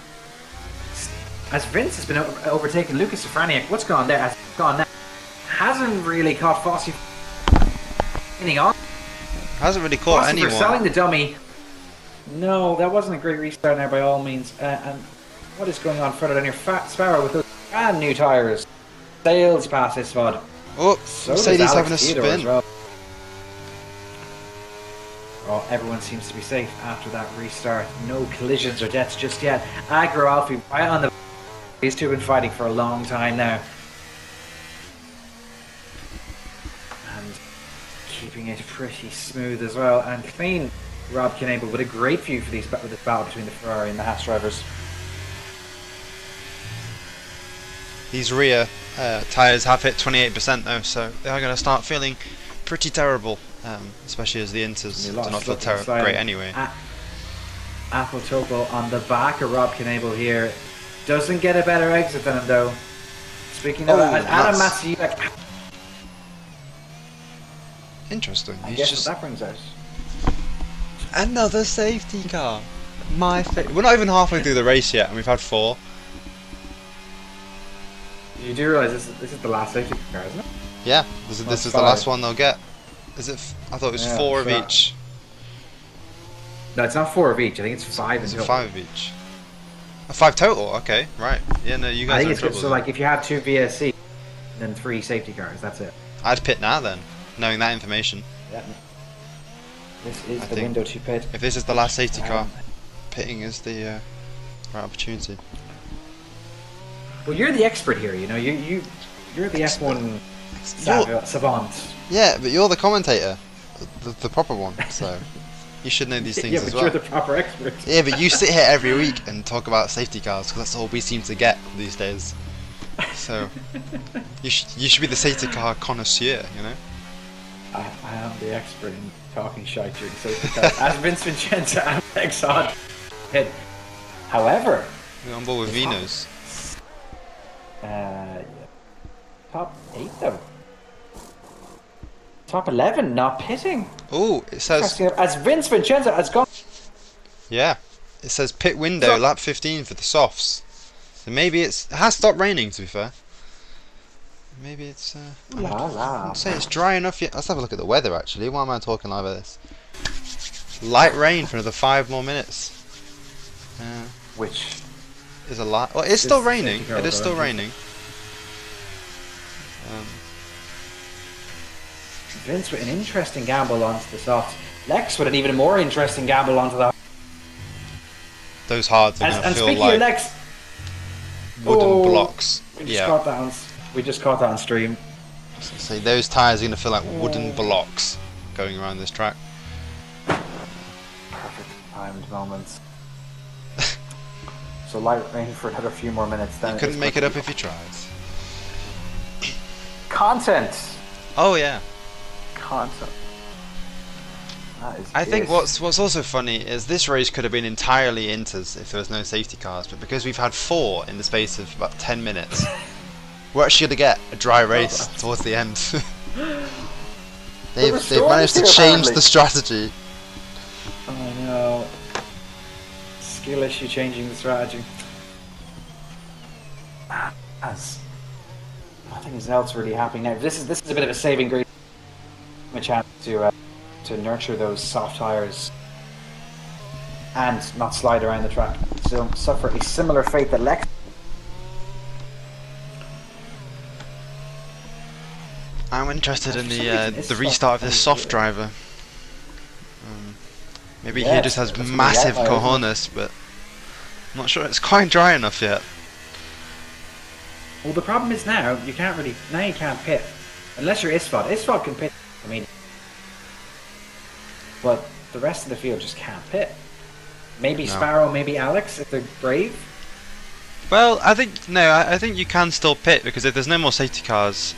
As Vince has been overtaking Lucas Safraniak, what's gone there? Has gone now. Hasn't really caught Fossey on. Hasn't really caught anyone. For selling the dummy. No, that wasn't a great restart there by all means. And what is going on further down here? Sparrow with those brand new tyres. Sails past this spot. Oh, so Mercedes having a spin. Well. Oh, everyone seems to be safe after that restart. No collisions or deaths just yet. Agro Alfie right on the. These two have been fighting for a long time now. And keeping it pretty smooth as well and clean. Rob Knable with a great view for this battle between the Ferrari and the Haas drivers. These rear tyres have hit 28% though, so they are going to start feeling pretty terrible, especially as the inters do not feel great anyway. Apple Topo on the back of Rob Knable here. Doesn't get a better exit than him though. Speaking of Adam Matsiewicz Interesting. I He's guess just what that brings out. another safety car. We're not even halfway through the race yet, and we've had 4. You do realise this is the last safety car, isn't it? Yeah, this is the last one they'll get. Is it? I thought it was 4 of each. No, it's not 4 of each. I think it's 5 in Is it total. 5 of each? 5 total. Okay, right. Yeah, no, you guys. I think are in it's good. trouble So, then. like, if you have 2 VSC, then 3 safety cars. That's it. I'd pit now then, knowing that information. Yeah. This is I the think window to pit. If this is the last safety car, pitting is the right opportunity. Well, you're the expert here. You know, you're the F1 savant. Yeah, but you're the commentator, the proper one. So you should know these things Yeah, as but well. you're the proper expert. Yeah, but you sit here every week and talk about safety cars because that's all we seem to get these days. So you should be the safety car connoisseur, you know. I am the expert in talking shite during safety cars, as Vince Vincenzo and Alex Odd did. However, We're on board with Vinos. yeah. Top 8 though. Top 11 not pitting. Oh, it says As Vince Vincenzo has gone. yeah. It says pit window So- lap 15 for the softs. So maybe it has stopped raining. To be fair, maybe it's. La I la. wouldn't say it's dry enough yet. Let's have a look at the weather actually. Why am I talking like this? Light rain for another 5 more minutes. Which Is a lot. Well, it's still raining. It is still raining. Vince with an interesting gamble onto the softs. Lex with an even more interesting gamble onto the. Those hards are And, going to and feel speaking like of Lex, wooden blocks. we just Yeah. caught that on. We just caught that on stream. So those tyres are going to feel like wooden blocks going around this track. Perfect timed moments. So light rain for another few more minutes. Then You couldn't make it up if you tried. Content. Oh yeah. Content. That is I think it. what's also funny is this race could have been entirely Inters if there was no safety cars, but because we've had 4 in the space of about 10 minutes, we're actually going to get a dry race towards the end. they've managed to change the strategy. I know. Skill issue changing the strategy. As nothing else really happening now. This is a bit of a saving grace. A chance to nurture those soft tires and not slide around the track. So suffer a similar fate that Lex. I'm interested in For some reason, the this restart of this soft soft driver. Maybe Yeah, he just has that's really massive out there, isn't cojones, but I'm not sure it's quite dry enough yet. Well, the problem is now you can't pit unless you're Isfod. Isfod can pit. I mean, but the rest of the field just can't pit. Maybe No. Sparrow, maybe Alex if they're brave. Well, I think you can still pit because if there's no more safety cars,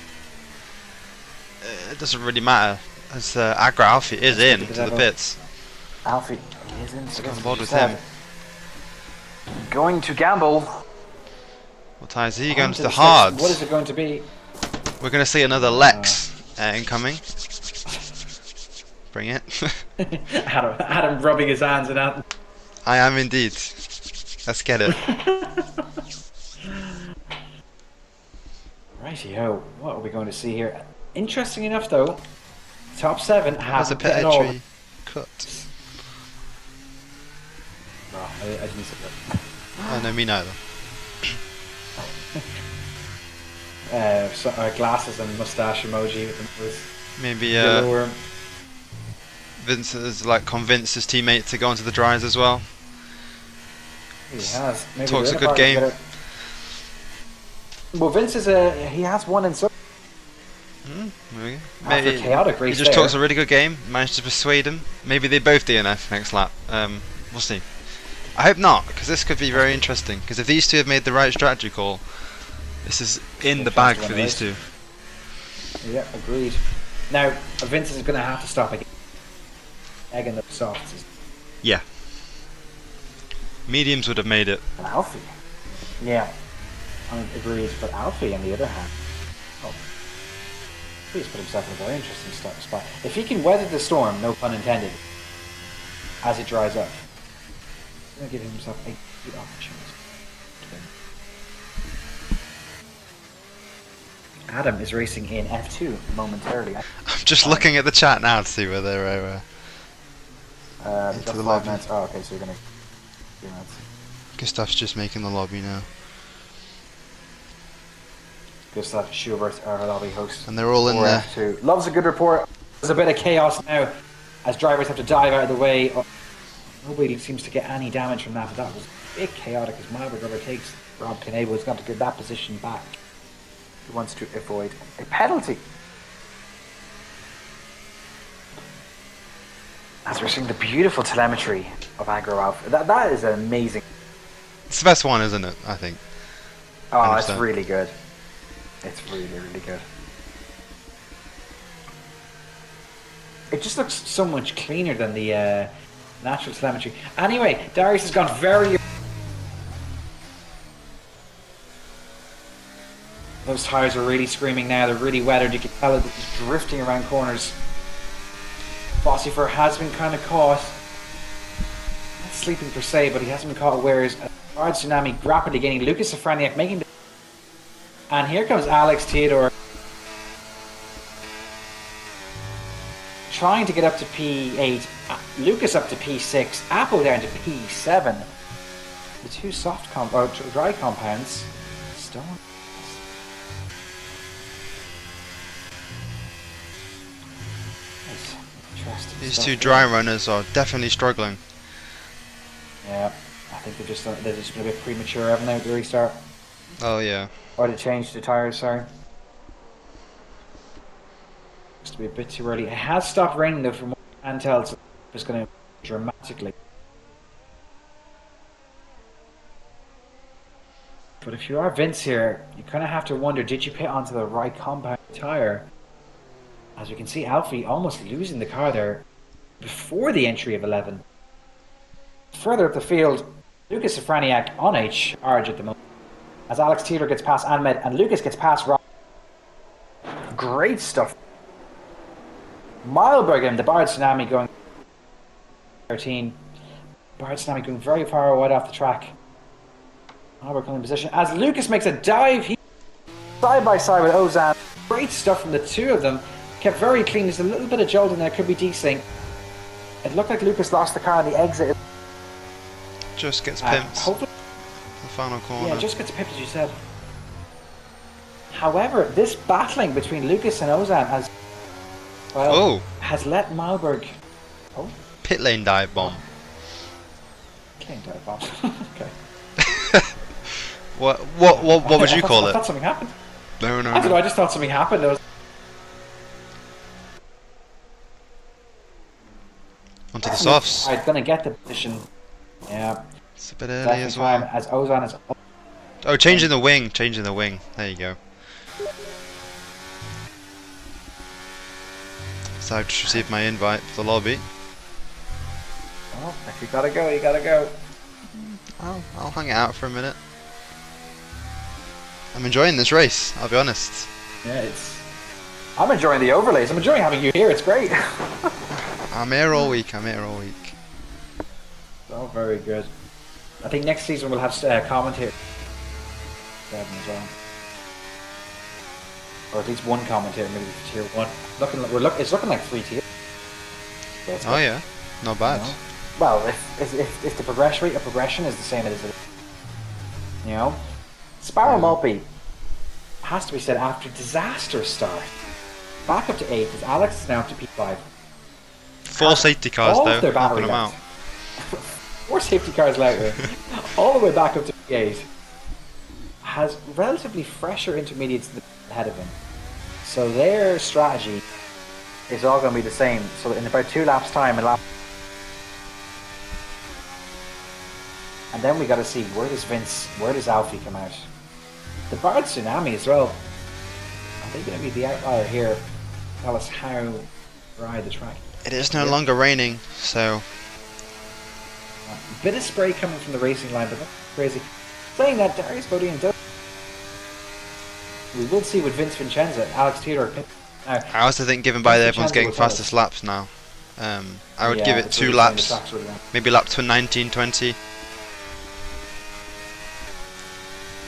it doesn't really matter. As Agra Alfie is in to the pits. Alfie is in. Let's get on board with him. Going to gamble. What tyres are you going On to to the six. hards? What is it going to be? We're going to see another Lex incoming. Bring it. Adam rubbing his hands and out. I am indeed. Let's get it. Rightio, what are we going to see here? Interesting enough, though, top 7 There's has a a pit pit all. entry cut. Oh, I didn't see that. Oh no, me neither. Glasses and mustache emoji with Maybe yellow worm. Vince has like convinced his teammate to go onto the dries as well. He has. Maybe Talks the a other good part game. is well, Vince is he has one in so. Maybe After a chaotic he race just there. talks a really good game. Managed to persuade him. Maybe they both DNF next lap. We'll see. I hope not, because this could be very interesting. Because if these two have made the right strategy call, this is in the bag for these two. Yeah, agreed. Now, Vince is going to have to stop again. Egging the softs. Yeah. Mediums would have made it. And Alfie. Yeah, agreed. But Alfie, on the other hand, He's put himself in a very interesting spot. If he can weather the storm, no pun intended, as it dries up, he's going to give himself a good opportunity. Adam is racing in F2 momentarily. I'm just looking at the chat now to see where they're into the lobby. Minutes. Oh, okay, so you're going to 3 minutes. Gustav's just making the lobby now. Gustav Schubert, our lobby host. And they're all in there. F2. Loves a good report. There's a bit of chaos now as drivers have to dive out of the way. Oh, nobody seems to get any damage from that, but that was a bit chaotic as Malberg overtakes Rob Knable. He's got to get that position back. He wants to avoid a penalty. As we're seeing the beautiful telemetry of Ero Alpha. That is amazing. It's the best one, isn't it? I think. Oh, it's really good. It's really, really good. It just looks so much cleaner than the natural telemetry. Anyway, Darius has gone very... Those tyres are really screaming now. They're really weathered. You can tell it is drifting around corners. Bossifer has been kind of caught. Not sleeping per se, but he hasn't been caught whereas Hard Tsunami rapidly gaining. Lucas Safraniak making the... And here comes Alex Theodore. Trying to get up to P8. Lucas up to P6. Apple down to P7. The two dry compounds. Stone. These two dry runners are definitely struggling. Yeah, I think they're just been a bit premature, haven't they, with the restart? Oh yeah. Or to change the tyres, sorry. Looks to be a bit too early. It has stopped raining though from what I can tell, so it's going to dramatically. But if you are Vince here, you kind of have to wonder, did you pit onto the right compound tyre? As we can see, Alfie almost losing the car there before the entry of 11. Further up the field, Lucas Safraniak on Arge at the moment. As Alex Theodore gets past Ahmed and Lucas gets past Rob. Great stuff. Mileberg and the Bard Tsunami going 13. Bard Tsunami going very far wide off the track. Mileberg coming in position as Lucas makes a dive. He side by side with Ozan. Great stuff from the two of them. Kept very clean. There's a little bit of jolting there. Could be desync. It looked like Lucas lost the car on the exit. Just gets pimped. Hopefully, the final corner. Yeah, just gets pimped as you said. However, this battling between Lucas and Ozan has let Malberg. Oh. Pit lane dive bomb. Pit lane dive bomb. Okay. What would you call it? I thought something happened. No. I don't know. I just thought something happened. Onto the softs. I'm gonna get the position. Yeah. It's a bit early as well. As Ozan is. Oh, changing the wing. Changing the wing. There you go. So I've just received my invite for the lobby. Well, if you gotta go, you gotta go. I'll hang out for a minute. I'm enjoying this race, I'll be honest. Yeah, I'm enjoying the overlays. I'm enjoying having you here. It's great. I'm here all week. Oh, very good. I think next season we'll have commentators as well. Or at least one commentator, maybe for tier 1. It's looking like 3 tiers. Oh yeah, not bad. You know? Well, if the rate of progression is the same as it, you know, Sparrow Mulpey has to be said after disastrous start. Back up to 8 as Alex is now up to P5. 4 safety cars though, helping them out. 4 safety cars out there, all the way back up to P8. Has relatively fresher intermediates ahead of him. So their strategy is all going to be the same. So in about 2 laps time, and then we got to see where does Alfie come out? The Bard Tsunami as well. Are they going to be the outlier here? Tell us how dry the track. It is no longer raining, so. A bit of spray coming from the racing line, but that's crazy. Saying that, Darius Bodine does. We will see with Vince Vincenza, Alex Theodore I also think, given by everyone's getting fastest us. laps now, I would give it 2 laps, maybe lap to 19, 20.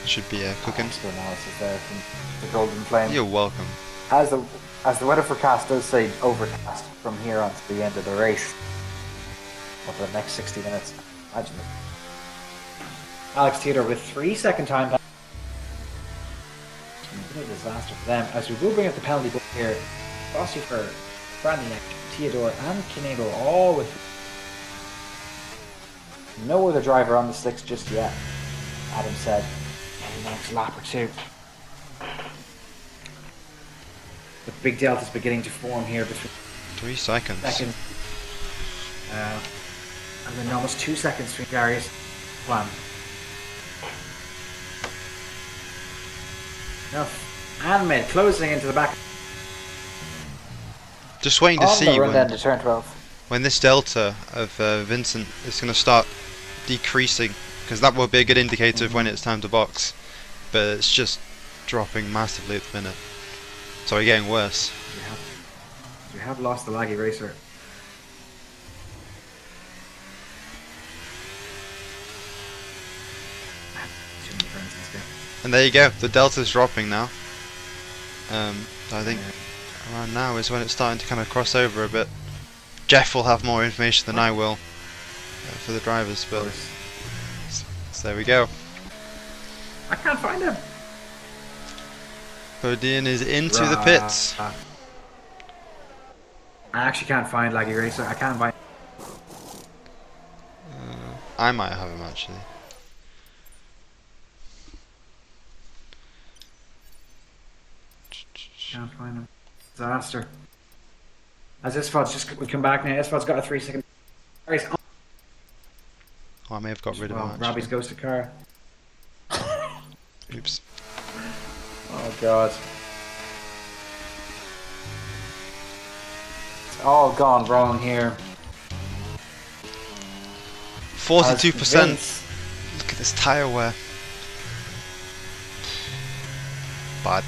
Should be cooking. Analysis there from the Golden Flame. You're welcome. As the weather forecast does say, overcast from here on to the end of the race. Over the next 60 minutes. Imagine it. Alex Theodore with 3-second time. A disaster for them. As we will bring up the penalty book here. Rossi for Brandon, Theodore, and Kinable, all with no other driver on the slicks just yet. Adam said, in the next lap or two. The big delta's beginning to form here between 3 seconds. And then almost 2 seconds between Gary's plan. Enough. And mid closing into the back. Just waiting to see to turn 12. when this delta of Vincent is going to start decreasing, because that will be a good indicator of when it's time to box. But it's just dropping massively at the minute. Sorry, getting worse. We have lost the laggy racer. And there you go, the delta's dropping now. I think around now is when it's starting to kind of cross over a bit. Jeff will have more information than I will for the drivers, but so there we go. I can't find him. Bodine is into the pits. I actually can't find laggy racer. I can't find. I might have him actually. Can't find him. Disaster. As Isfod's just we come back now. Isfod's got a 3-second. Oh, I may have got rid of him actually. Robbie's ghosted car. Oops. Oh god. It's all gone wrong here. 42%. Look at this tyre wear. Bad.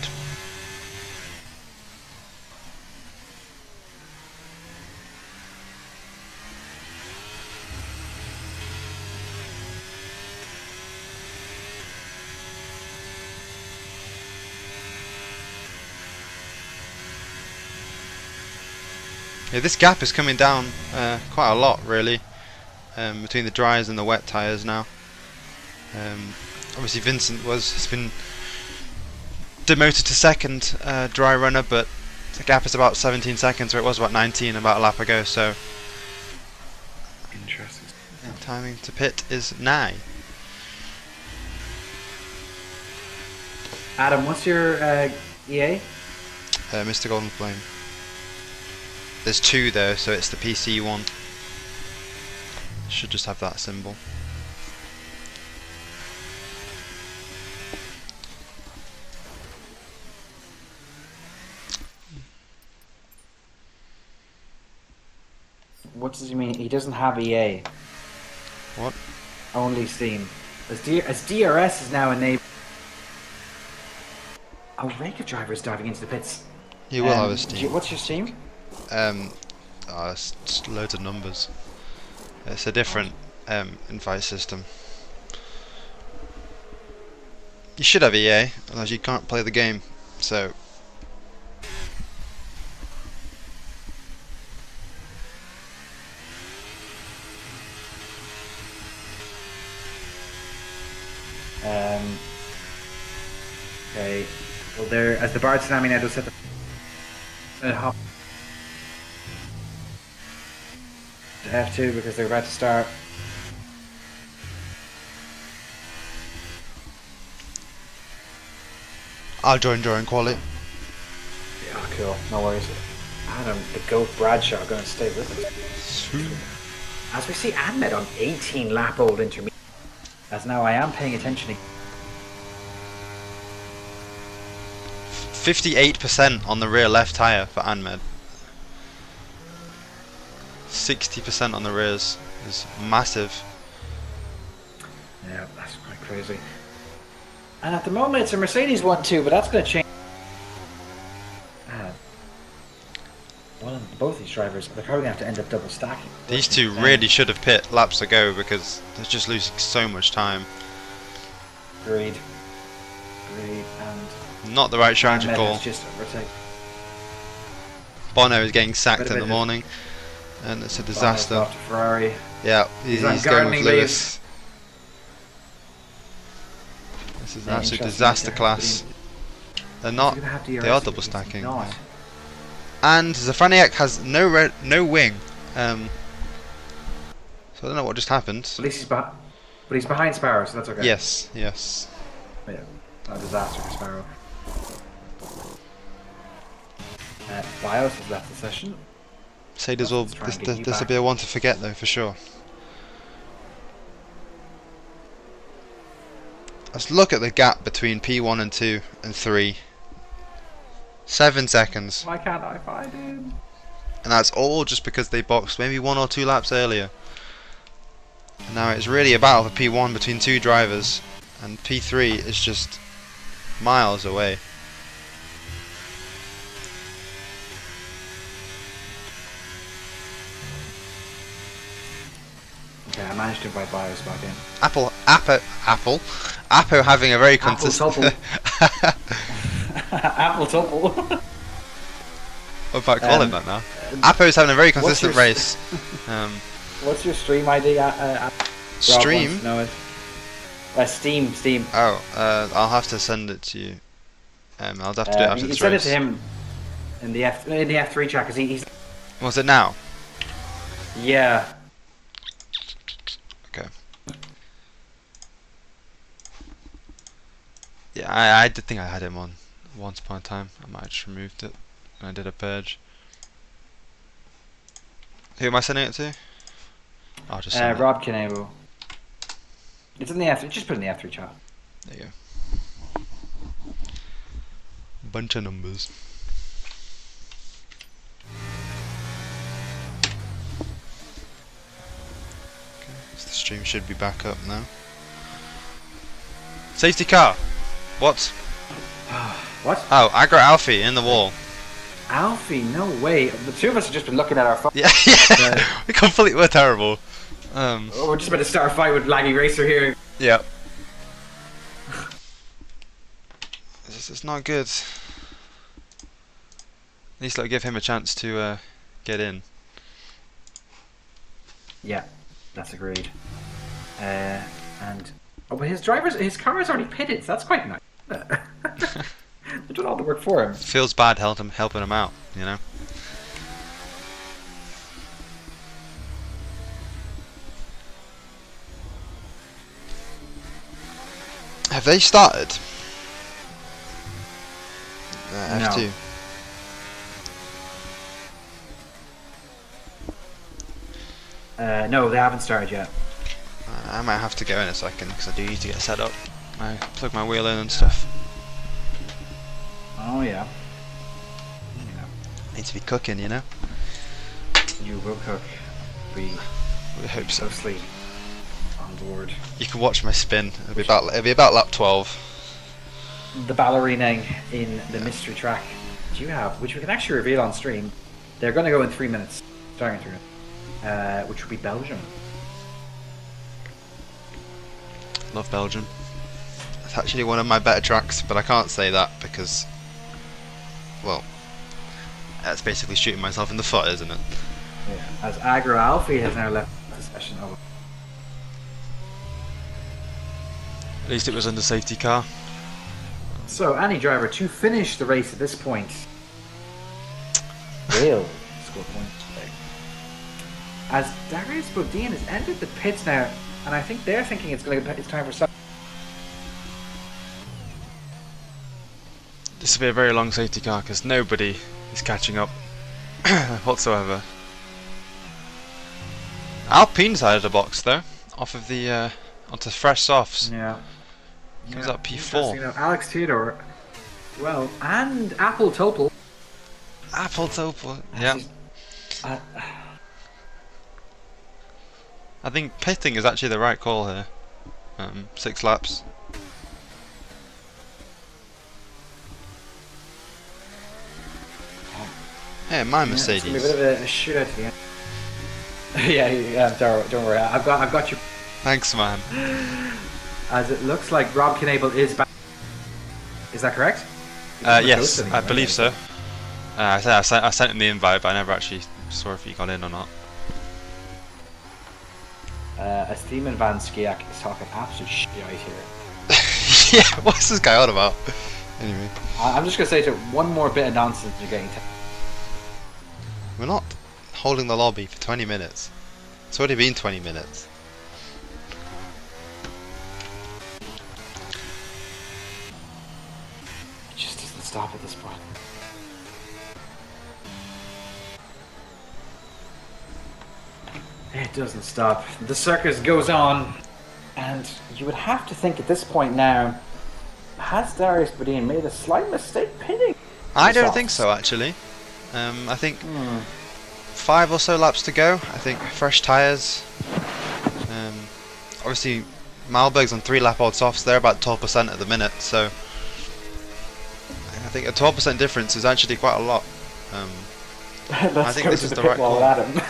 Yeah, this gap is coming down quite a lot, really, between the dries and the wet tyres now. Obviously, Vincent has been demoted to second dry runner, but the gap is about 17 seconds, where it was about 19 about a lap ago. So, Interesting. Timing to pit is nigh. Adam, what's your EA? Mr. Golden Flame. There's 2 though, so it's the PC one. Should just have that symbol. What does he mean? He doesn't have EA. What? Only Steam. As DRS is now enabled. A rake of drivers diving into the pits. You will have a Steam. What's your Steam? It's just loads of numbers. It's a different invite system. You should have EA, otherwise you can't play the game. So. Okay. Well, there, as the Bard Tsunami now does set the hop to F2 because they're about to start. I'll join during quali. Yeah, cool. No worries. Adam, the GOAT Bradshaw, going to stay with us. As we see Ahmed on 18 lap old intermediate. As now I am paying attention. 58% on the rear left tyre for Ahmed. 60% on the rears is massive. Yeah, that's quite crazy. And at the moment it's a Mercedes 1-2, but that's going to change. both these drivers, they're probably going to have to end up double stacking. These two really should have pit laps ago because they're just losing so much time. Agreed. And not the right strategy call. Just overtake. Bono is getting sacked in the morning, and it's a disaster. Bono's off to Ferrari. Yeah, he's going with Lewis. This is an absolute disaster class. They're not. They are double stacking. And Zafaniak has no wing. So I don't know what just happened. At least but he's behind Sparrow, so that's okay. Yes, yes. Yeah, a disaster for Sparrow. Bios has left the session. Mercedes will. This will be a one to forget though, for sure. Let's look at the gap between P1 and 2 and 3. 7 seconds. Why can't I find him? And that's all just because they boxed maybe 1 or 2 laps earlier. And now it's really a battle for P1 between 2 drivers, and P3 is just miles away. Okay, I managed to invite Bios back in. Apple having a very consistent. Apple Topple. What about calling that now? Appo's having a very consistent race. What's your stream ID? Stream? No, Steam. Oh, I'll have to send it to you. I'll have to do it after this race. You send it to him in the F3 chat because he's. Was it now? Yeah. Okay. Yeah, I did think I had him on once upon a time. I might have just removed it when I did a purge. Who am I sending it to? I'll just send Rob Canabo. It's in the F. Just put it in the F3 chat. There you go. Bunch of numbers. Okay, so the stream should be back up now. Safety car. What? What? Oh, Aggro Alfie in the wall. Alfie, no way. The two of us have just been looking at our phone. Yeah, we're terrible. We're just about to start a fight with Laggy Racer here. Yeah. This is not good. At least give him a chance to get in. Yeah, that's agreed. But his car is already pitted, so that's quite nice. They're doing all the work for him. Feels bad helping him out, you know. Have they started? F2. No, they haven't started yet. I might have to go in a second because I do need to get set up. I plug my wheel in and stuff. Oh yeah. Need to be cooking, you know. You will cook. We hope so. Closely on board. You can watch my spin. It'll be about lap 12. The ballerina in the mystery track do you have, which we can actually reveal on stream. They're going to go in 3 minutes, starting in 3 minutes, which will be Belgium. Love Belgium. It's actually one of my better tracks, but I can't say that because, well, that's basically shooting myself in the foot, isn't it? Yeah. As Aggro Alfie has now left the session over. At least it was under safety car. So, any driver to finish the race at this point will score points today. As Darius Bodine has entered the pits now, and I think they're thinking it's time for some. This will be a very long safety car because nobody is catching up whatsoever. Alpine side of the box though, off of the onto fresh softs. Yeah. Comes up P4. You know, Alex Theodore, well, and Apple Topol. Yeah. I think pitting is actually the right call here. 6 laps. Hey, my Yeah, it's gonna be a Mercedes. bit of a shootout at the end. Don't worry. I've got you. Thanks, man. As it looks like Rob Knable is back. Is that correct? Yes, I believe so. I sent him the invite, but I never actually saw if he got in or not. Esteeman Van Skiak is talking absolute shit here. Yeah, what's this guy on about? Anyway. I'm just gonna say to one more bit of nonsense you're getting. We're not holding the lobby for 20 minutes. It's already been 20 minutes. It just doesn't stop at this point. It doesn't stop. The circus goes on, and you would have to think at this point now, has Darius Bodine made a slight mistake pinning? I don't think so, actually. I think 5 or so laps to go. I think fresh tyres. Obviously, Malberg's on 3 lap old softs. They're about 12% at the minute, so I think a 12% difference is actually quite a lot. I think this is the right call. Adam.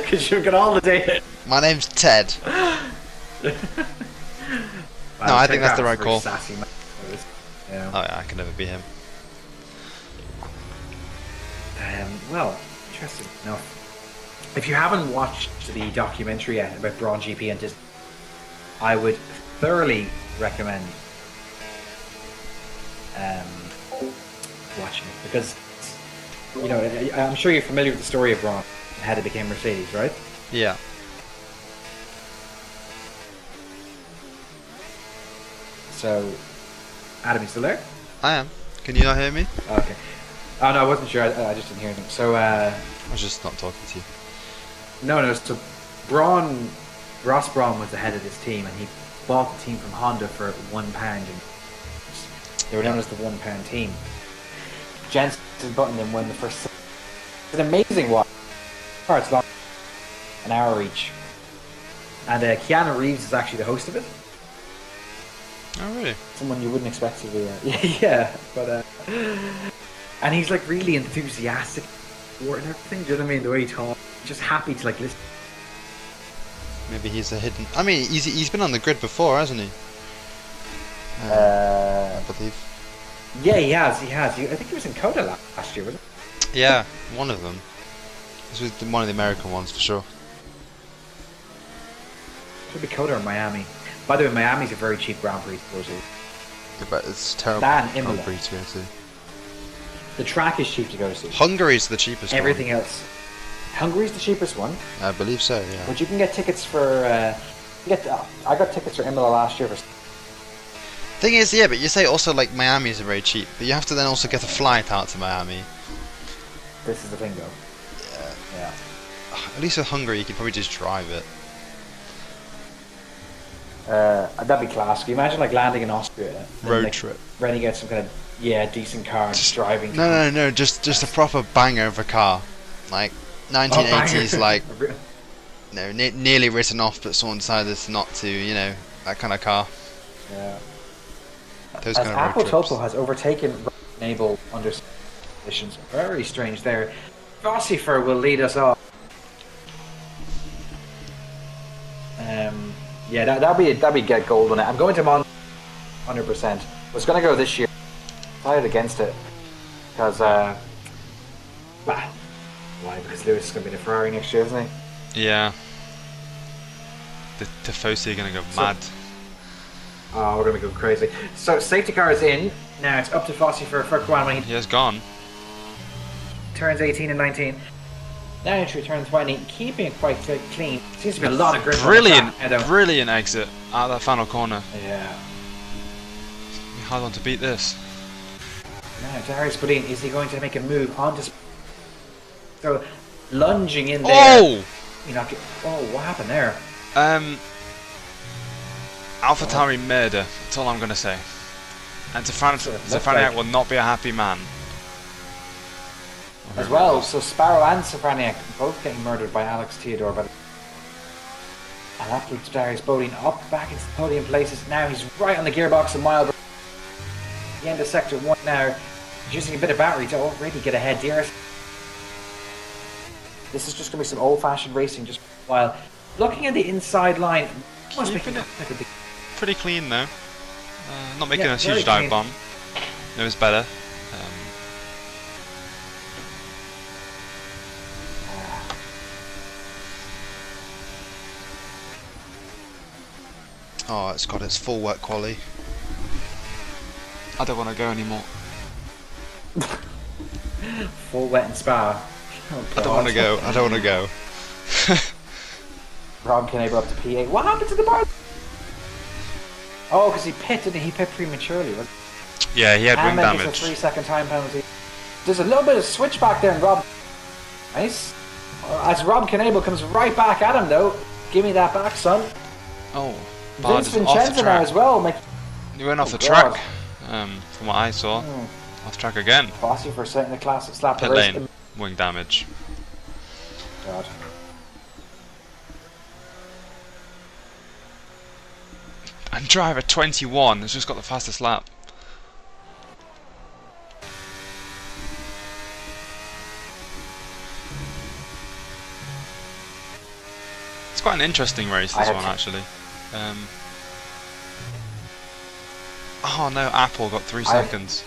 Because you've got all the data. My name's Ted. No, I think that's the right call. Yeah. Oh yeah, I can never be him. Well, interesting enough. If you haven't watched the documentary yet about Braun GP and Disney, I would thoroughly recommend watching it, because you know, I'm sure you're familiar with the story of Braun and how they became Mercedes, right? Yeah. So, Adam, you still there? I am. Can you not hear me? Okay. Oh no, I wasn't sure. I just didn't hear anything. So, I was just not talking to you. No. So, Ross Braun was the head of this team, and he bought the team from Honda for £1. And they were known as the £1 team. Jensen Button then won the first. It's an amazing watch. It's long, an hour each, and Keanu Reeves is actually the host of it. Oh really? Someone you wouldn't expect to be. Yeah, but and he's like really enthusiastic for it and everything. Do you know what I mean? The way he talks, just happy to like listen. Maybe he's a hidden. I mean, he's been on the grid before, hasn't he? I believe. Yeah, he has. I think he was in Coda last year, wasn't he? Yeah, one of them. This was one of the American ones for sure. Could be Coda or Miami. By the way, Miami's a very cheap Grand Prix to go to. Yeah, but it's terrible. That and Grand Prix to go to. The track is cheap to go to. Hungary's the cheapest Everything one. else. Hungary's the cheapest one. I believe so, yeah. But you can get tickets for. I got tickets for Imola last year for. Thing is, yeah, but you say also like Miami's are very cheap, but you have to then also get a flight out to Miami. This is the thing, though. Yeah. At least with Hungary, you could probably just drive it. That'd be class. Can you imagine like landing in Austria? Road like, trip. Renting out some kind of decent car and just driving. No, just a proper banger of a car, like 1980s, like nearly written off, but someone decided not to, you know, that kind of car. Yeah. Those As kind of Apple road trips. Topo has overtaken Enable under conditions. Very strange there. Vossifer will lead us off. Yeah, that'd be get gold on it. I'm going to Mon 100%. I was going to go this year. Decided against it because why? Because Lewis is going to be in a Ferrari next year, isn't he? Yeah. The Tifosi are going to go mad. Oh, we're going to go crazy. So safety car is in. Now it's up to Fossey for Kwan when He has gone. turns 18 and 19. Now entry turn 20, keeping it quite clean. Seems to be a lot of grip. Brilliant exit out of that final corner. Yeah. It's a hard one to beat this. Now Darius Bodine, is he going to make a move onto? So lunging in there. Oh! You know, what happened there? AlphaTauri murder. That's all I'm going to say. And Safraniak will not be a happy man. As well, so Sparrow and Safraniak both getting murdered by Alex Theodore. But and that puts Darius Bodine up back into the podium places. Now he's right on the gearbox of Mile. The end of sector 1 now. Using a bit of battery to already get ahead. DRS. This is just going to be some old-fashioned racing just for a while. Looking at the inside line, keeping it pretty clean though. Not making a huge clean dive bomb. It was better. Oh, it's got its full wet quality. I don't want to go anymore. Full wet and spa. Oh, I don't want to go. I don't want to go. Rob Knable up to P8. What happened to the bar? Oh, because he pitted and he pit prematurely. Yeah, he had wing damage. And a 3-second time penalty. There's a little bit of switch back there, and Rob. Nice. As Rob Knable comes right back at him, though. Give me that back, son. Oh. Vince Vincenzo now as well. He went off the track, from what I saw. Off track again. Bossy for setting the classic slap. Pit lane, wing damage. God. And driver 21 has just got the fastest lap. It's quite an interesting race, this one actually. Oh no, Apple got 3 seconds.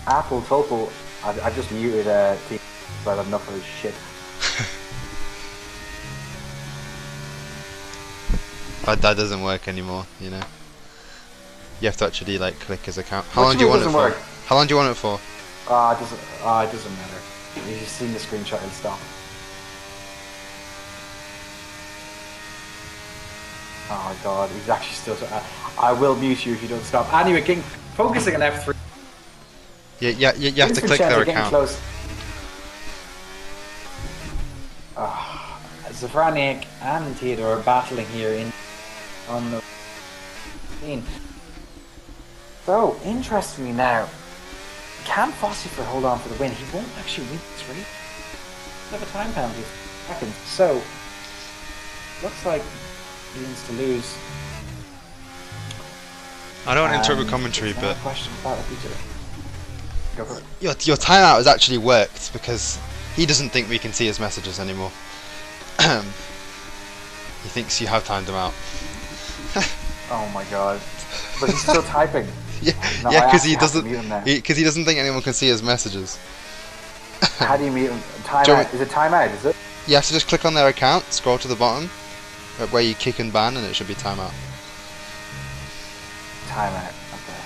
Apple Topol, I just muted team, so I've had enough of his shit. That doesn't work anymore, you know. You have to actually like click his account. How long do you want it for? How long do you want it for? It doesn't matter. You've just seen the screenshot and stop. Oh my god, he's actually still. I will mute you if you don't stop. Anyway, King, focusing on F3. You have to click their account. Close. Zafraniak and Theodore are battling here on the scene. So, interestingly now, can Fossifer hold on for the win? He won't actually win this race. He'll have a time penalty. Seconds. So, looks like he needs to lose. I don't want to interrupt commentary, but Go for it. your timeout has actually worked because he doesn't think we can see his messages anymore. He thinks you have timed him out. Oh my god! But he's still typing. Yeah, no, because he doesn't think anyone can see his messages. How do you mute him? Timeout? Is it timeout? Is it? You have to just click on their account, scroll to the bottom, where you kick and ban, and it should be timeout. Timeout. Okay.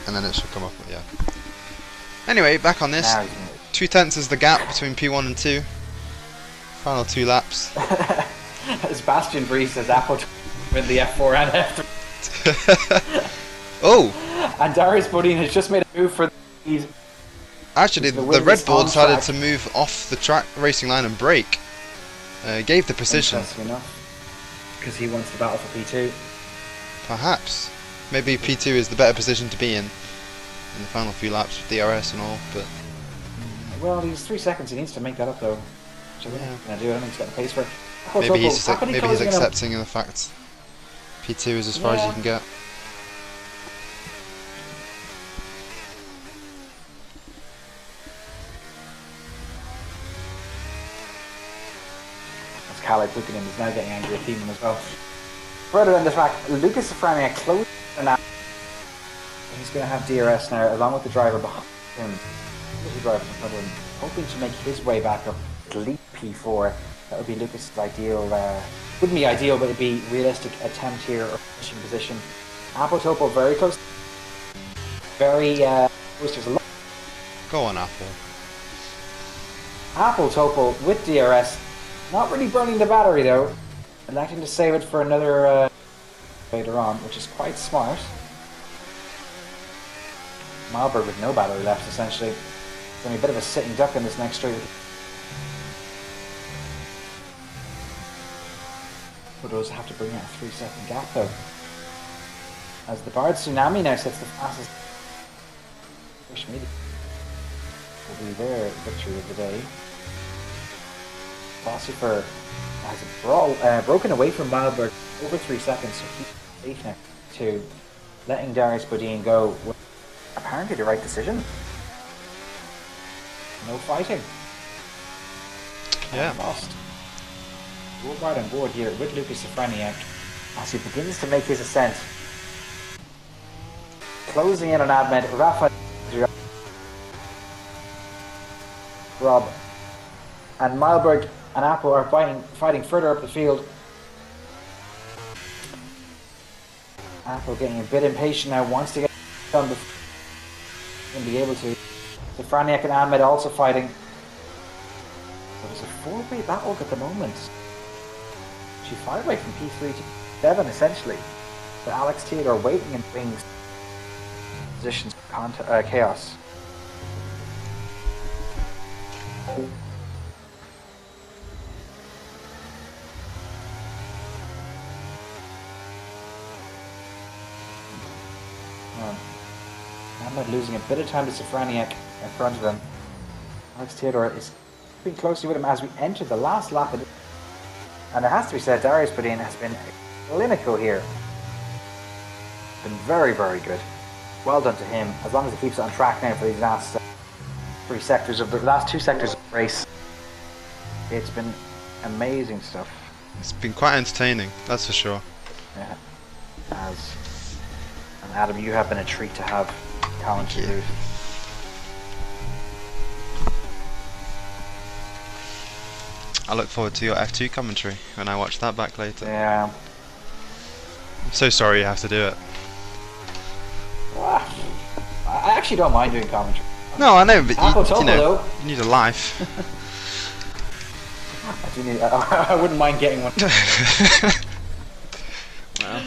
And then it should come up. Yeah. Anyway, back on this. 2/10 is the gap between P1 and 2. Final 2 laps. As Bastian Breeze says, Apple win the F4 and F3. Oh! And Darius Bodine has just made a move for these. Actually, the Red Bull decided to move off the track racing line and brake. Gave the position. Interesting enough. Because he wants to battle for P2. Perhaps. Maybe P2 is the better position to be in the final few laps with DRS and all, but... Well, he's 3 seconds. He needs to make that up, though. Which I think he's going to do. I don't think he's got the pace for it. Maybe he's accepting of the fact P2 is as far as you can get. That's Calais Putin is now getting angry at Teeman as well. Further down the track, Lucas Safrania close now. He's going to have DRS now, along with the driver behind him. The driver in front of him, hoping to make his way back up to leap P4. That would be Lucas' ideal, wouldn't be ideal, but it'd be realistic attempt here or finishing position. Apple Topo very close. Very, there's a lot. Go on, Apple. Apple Topo with DRS. Not really burning the battery though. Electing to save it for another later on, which is quite smart. Malberg with no battery left essentially. It's going to be a bit of a sitting duck in this next straight. Those have to bring out a 3-second gap though. As the Bard Tsunami now sets the fastest push media. Will be their victory of the day. Fossifer has broken away from Malberg over 3 seconds, so he's safe now. 2. letting Darius Bodine go was apparently the right decision. No fighting. Yeah. Lost. We're right on board here with Lucas Safraniak as he begins to make his ascent. Closing in on Ahmed, Rafa, Rob, and Milberg and Apple are fighting further up the field. Apple getting a bit impatient now, wants to get done before and be able to. Safraniak and Ahmed also fighting. So there's a four-way battle at the moment. She 5-way from P3 to 7 essentially. But Alex Theodore waiting in wings. Positions for chaos. Ahmed losing a bit of time to Safraniak in front of him. Alex Theodore is keeping closely with him as we enter the last lap of it. And it has to be said, Darius Bodine has been clinical here. Been very, very good. Well done to him, as long as he keeps it on track now for these last two sectors of the race. It's been amazing stuff. It's been quite entertaining, that's for sure. Yeah, it has. And Adam, you have been a treat to have commentary. Dude. I look forward to your F2 commentary when I watch that back later. Yeah. I'm so sorry you have to do it. I actually don't mind doing commentary. No, I know, but you know, though. you need a life. I do need. I wouldn't mind getting one. Well,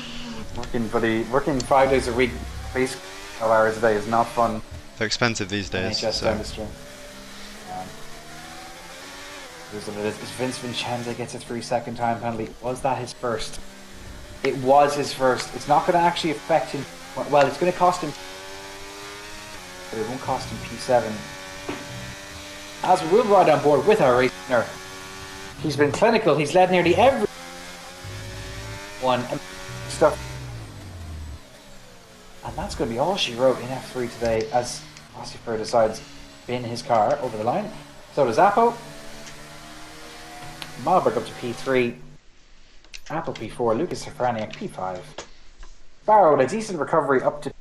working 5 days a week, basically 12 hours a day is not fun. they're expensive these days. NHS So. industry. If Vince Vincenza gets a 3-second time penalty, was that his first? It was his first. It's not going to actually affect him. Well, it's going to cost him, but it won't cost him P7. As we will ride on board with our racer, he's been clinical. He's led nearly every one and stuff. And that's going to be all she wrote in F3 today as Rossifer decides to spin his car over the line. So does Apple. Malberg up to P3. Apple P4. Lucas Safraniak P5. Barrow with a decent recovery up to